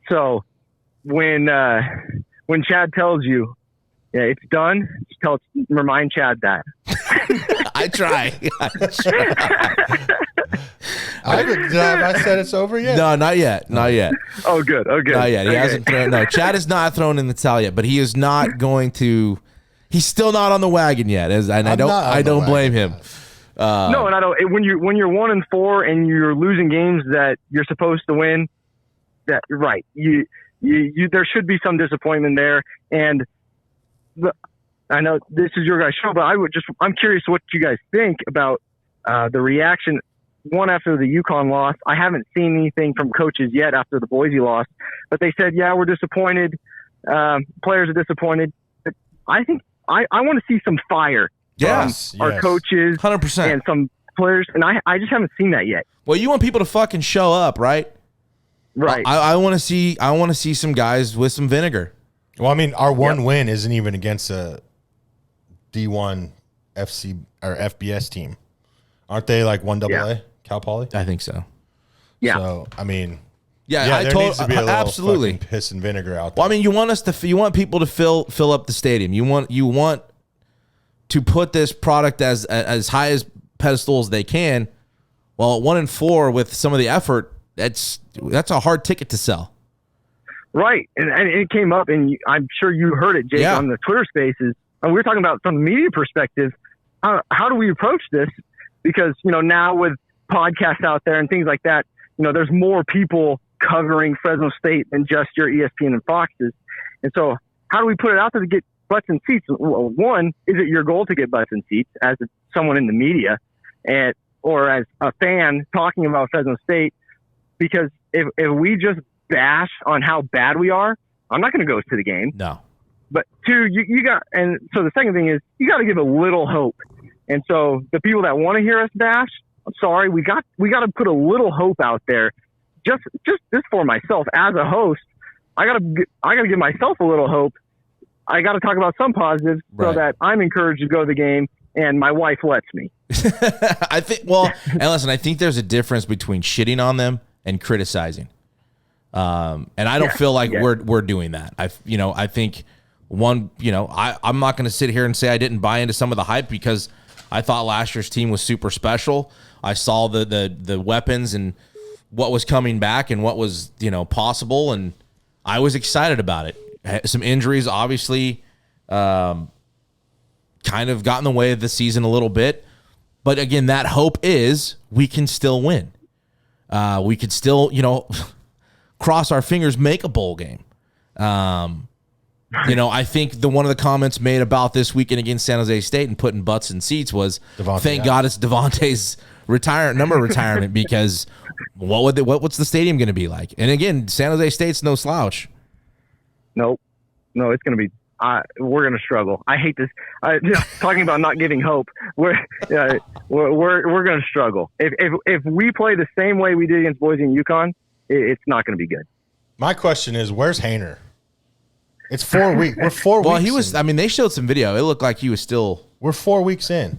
so when Chad tells you, yeah, it's done, remind Chad that. I try. Have I said it's over yet? No, not yet. Oh, good. Not yet. He hasn't thrown. No, Chad is not thrown in the towel yet, but he is not going to. He's still not on the wagon yet, and I don't blame him. No, and I don't. When you're 1-4 and you're losing games that you're supposed to win, that right. You there should be some disappointment there, and I know this is your guys' show, but I'm curious what you guys think about the reaction. One after the UConn loss, I haven't seen anything from coaches yet after the Boise loss, but they said, yeah, we're disappointed. Players are disappointed. I think I want to see some fire from our coaches 100%. and some players, and I just haven't seen that yet. Well, you want people to fucking show up, right? Right. I want to see some guys with some vinegar. Well, I mean, our one win isn't even against a D1 FC or FBS team. Aren't they like 1AA, Cal Poly? I think so. Yeah. So, I mean, there needs to be a little absolutely fucking piss and vinegar out there. Well, I mean, you want people to fill up the stadium. You want to put this product as high as pedestal as they can. Well, at 1-4 with some of the effort, that's a hard ticket to sell. Right, and it came up, and I'm sure you heard it, Jake, on the Twitter Spaces. And we were talking about from the media perspective, how do we approach this? Because now with podcasts out there and things like that, there's more people covering Fresno State than just your ESPN and Foxes. And so, how do we put it out there to get butts and seats? Well, one, is it your goal to get butts and seats as someone in the media, or as a fan talking about Fresno State? Because if we just bash on how bad we are, I'm not going to go to the game. No. But two, you got, and so the second thing is you got to give a little hope. And so the people that want to hear us bash, I'm sorry, we got to put a little hope out there. Just for myself as a host, I got to give myself a little hope. I got to talk about some positives so that I'm encouraged to go to the game, and my wife lets me. I think. Well, and listen, I think there's a difference between shitting on them and criticizing. And I don't feel like we're doing that. I think I'm not going to sit here and say I didn't buy into some of the hype because I thought last year's team was super special. I saw the weapons and what was coming back and what was, possible. And I was excited about it. Some injuries obviously, kind of got in the way of the season a little bit, but again, that hope is we can still win. We could still, cross our fingers, make a bowl game. I think one of the comments made about this weekend against San Jose State and putting butts in seats was, thank God it's Devontae's retirement because what's the stadium going to be like? And again, San Jose State's no slouch. Nope. No, it's going to be. We're going to struggle. I hate this. Talking about not giving hope. We're going to struggle. If we play the same way we did against Boise and UConn, it's not going to be good. My question is, where's Hainer? It's 4 weeks. We're 4 weeks. Well, he was. I mean, they showed some video. It looked like he was still. We're 4 weeks in.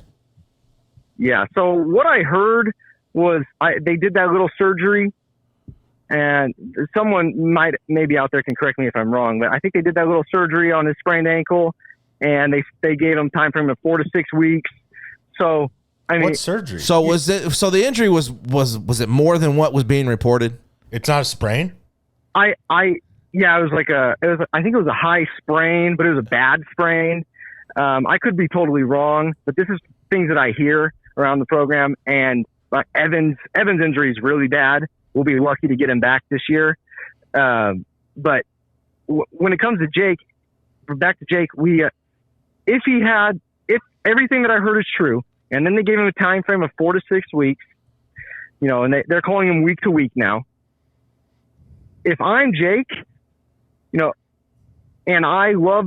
Yeah. So what I heard was they did that little surgery, and someone maybe out there can correct me if I'm wrong, but I think they did that little surgery on his sprained ankle, and they gave him time frame of 4 to 6 weeks. So I mean, what surgery? So was it? So the injury was it more than what was being reported? It's not a sprain. Yeah, it was I think it was a high sprain, but it was a bad sprain. I could be totally wrong, but this is things that I hear around the program. And Evan's injury is really bad. We'll be lucky to get him back this year. But when it comes to Jake, back to Jake, if everything that I heard is true, and then they gave him a time frame of 4 to 6 weeks, and they're calling him week to week now. If I'm Jake, and I love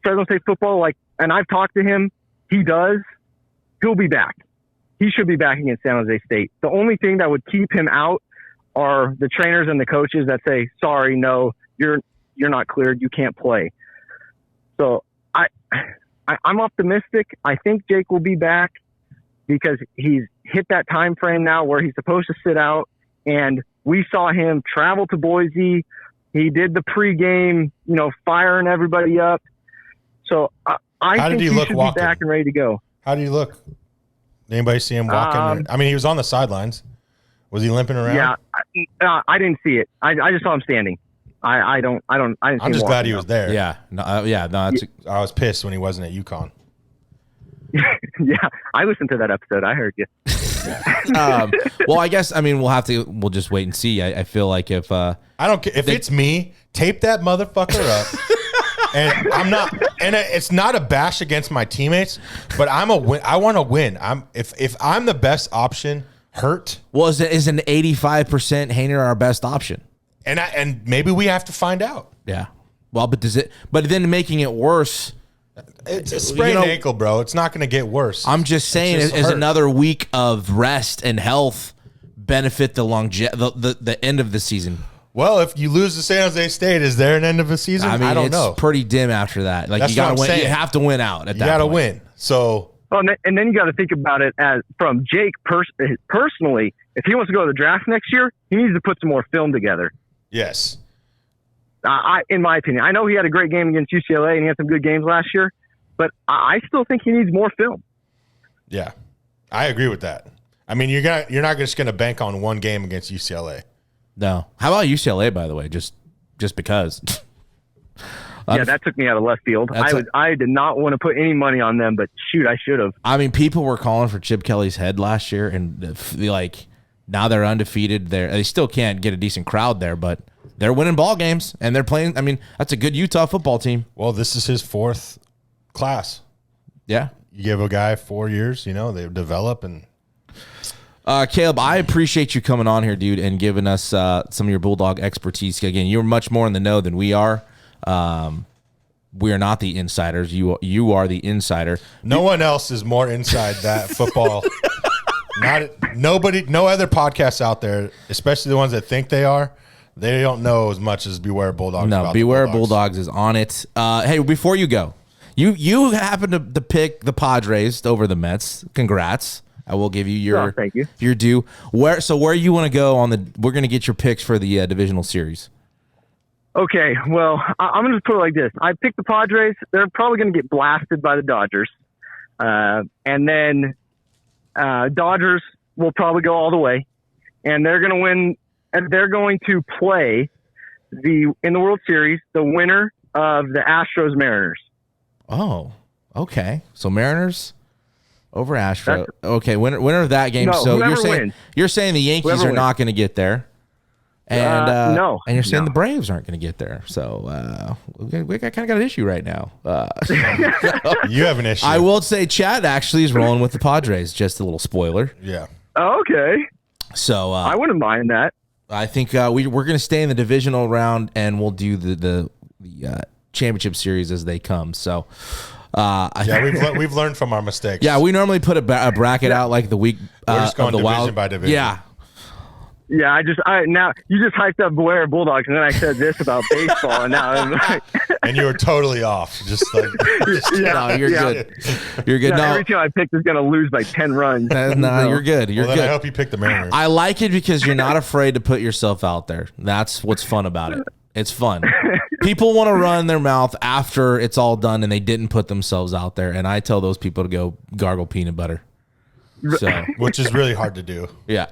Fresno State football, and I've talked to him, he'll be back. He should be back against San Jose State. The only thing that would keep him out are the trainers and the coaches that say, sorry, no, you're not cleared. You can't play. So I'm optimistic. I think Jake will be back. because he's hit that time frame now where he's supposed to sit out. And we saw him travel to Boise. He did the pregame, firing everybody up. So I think he should be back and ready to go. How did he look? Did anybody see him walking? I mean, he was on the sidelines. Was he limping around? Yeah, I didn't see it. I just saw him standing. I didn't see him. I'm just glad he was there. Yeah. I was pissed when he wasn't at UConn. Yeah, I listened to that episode. I heard you. Well, I guess we'll just wait and see. I feel like if I don't care if it's me, tape that motherfucker up. And I'm not, and it's not a bash against my teammates, but I want to win. If I'm the best option, hurt. Well, is an 85% Hainer our best option? And maybe we have to find out. Yeah. Well, but then making it worse. It's a sprained ankle, bro. It's not going to get worse. I'm just saying, is another week of rest and health benefit the end of the season? Well, if you lose to San Jose State, is there an end of the season? I don't know. It's pretty dim after that. Like, you got to win. You have to win out at that point. You got to win. So, and then you got to think about it as from Jake personally. If he wants to go to the draft next year, he needs to put some more film together. Yes. In my opinion, I know he had a great game against UCLA and he had some good games last year, but I still think he needs more film. Yeah, I agree with that. I mean, you're not just going to bank on one game against UCLA. No. How about UCLA, by the way? Just because. Yeah, that took me out of left field. I did not want to put any money on them, but shoot, I should have. I mean, people were calling for Chip Kelly's head last year, and now they're undefeated. They still can't get a decent crowd there, but they're winning ball games, and they're playing. I mean, that's a good Utah football team. Well, this is his fourth class. Yeah. You give a guy 4 years, they develop. And Caleb, I appreciate you coming on here, dude, and giving us some of your Bulldog expertise. Again, you're much more in the know than we are. We are not the insiders. You are the insider. No one else is more inside that football. No other podcasts out there, especially the ones that think they are. They don't know as much as Beware Bulldogs. No, Beware Bulldogs is on it. Hey, before you go, you happen to pick the Padres over the Mets. Congrats. I will give you your due. Where you want to go we're going to get your picks for the divisional series. Okay, well, I'm going to put it like this. I picked the Padres. They're probably going to get blasted by the Dodgers. And then Dodgers will probably go all the way. And they're going to win. And they're going to play in the World Series the winner of the Astros-Mariners. Oh, okay. So Mariners over Astros. Okay, winner of that game. No, so wins. You're saying the Yankees are not going to get there, and no, and you're saying the Braves aren't going to get there. So we kind of got an issue right now. You have an issue. I will say, Chad actually is rolling with the Padres. Just a little spoiler. Yeah. Okay. So I wouldn't mind that. I think we're going to stay in the divisional round, and we'll do the championship series as they come. So, we've learned from our mistakes. Yeah, we normally put a bracket out like the week. We're just going of the division wild by division. Yeah. Yeah, now you just hyped up Beware Bulldogs, and then I said this about baseball, and now I'm like, and you were totally off. No, you're good. You're good. Yeah, no, every team I picked is going to lose by 10 runs. No, you're good. You're good. I hope you picked the Mariners. I like it because you're not afraid to put yourself out there. That's what's fun about it. It's fun. People want to run their mouth after it's all done, and they didn't put themselves out there. And I tell those people to go gargle peanut butter. So, which is really hard to do. Yeah.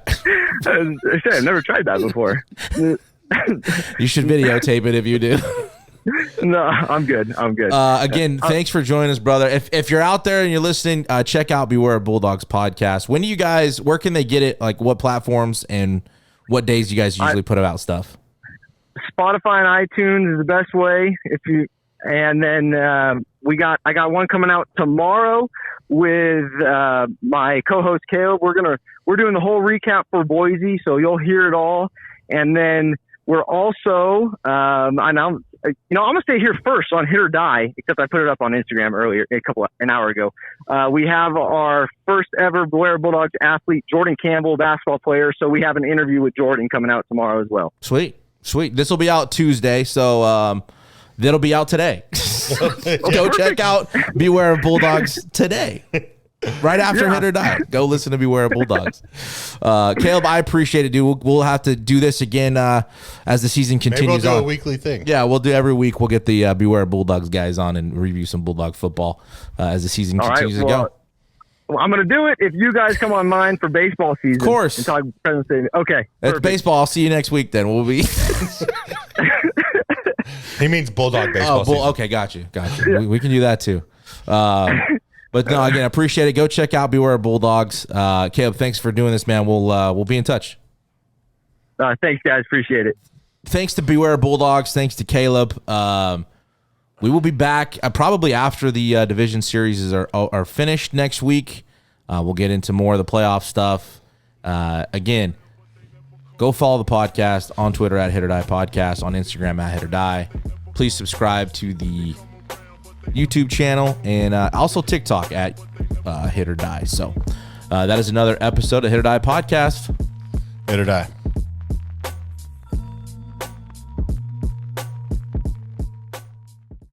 I've never tried that before. You should videotape it if you do. No, I'm good. Again, thanks for joining us, brother. If you're out there and you're listening, check out Beware Bulldogs Podcast. Where can they get it? Like what platforms and what days you guys usually put out stuff? Spotify and iTunes is the best way. And then I got one coming out tomorrow with my co-host Caleb. We're doing the whole recap for Boise, so you'll hear it all. And then we're also I'm gonna stay here first on HIT.OR.DIE, except I put it up on Instagram earlier, an hour ago. We have our first ever Blair Bulldogs athlete, Jordan Campbell, basketball player. So we have an interview with Jordan coming out tomorrow as well. Sweet. This will be out Tuesday, so that'll be out today. Go check out Beware of Bulldogs today. Right after Hit or Die. Go listen to Beware Bulldogs. Caleb, I appreciate it, dude. We'll have to do this again as the season continues. Maybe we'll do a weekly thing. Yeah, we'll do every week. We'll get the Beware Bulldogs guys on and review some Bulldog football as the season continues to go. Well, I'm going to do it if you guys come on mine for baseball season. Of course. And talk Fresno State. Okay. That's baseball. I'll see you next week then. We'll be... He means Bulldog baseball season. Okay, got you. Yeah. We can do that too. But no, again, I appreciate it. Go check out Beware Bulldogs. Caleb, thanks for doing this, man. We'll be in touch. Thanks, guys. Appreciate it. Thanks to Beware Bulldogs. Thanks to Caleb. We will be back probably after the division series are finished next week. We'll get into more of the playoff stuff. Again, go follow the podcast on Twitter at HIT.OR.DIE Podcast, on Instagram at HIT.OR.DIE. Please subscribe to the YouTube channel and also TikTok at HIT.OR.DIE. So that is another episode of HIT.OR.DIE Podcast. HIT or Die.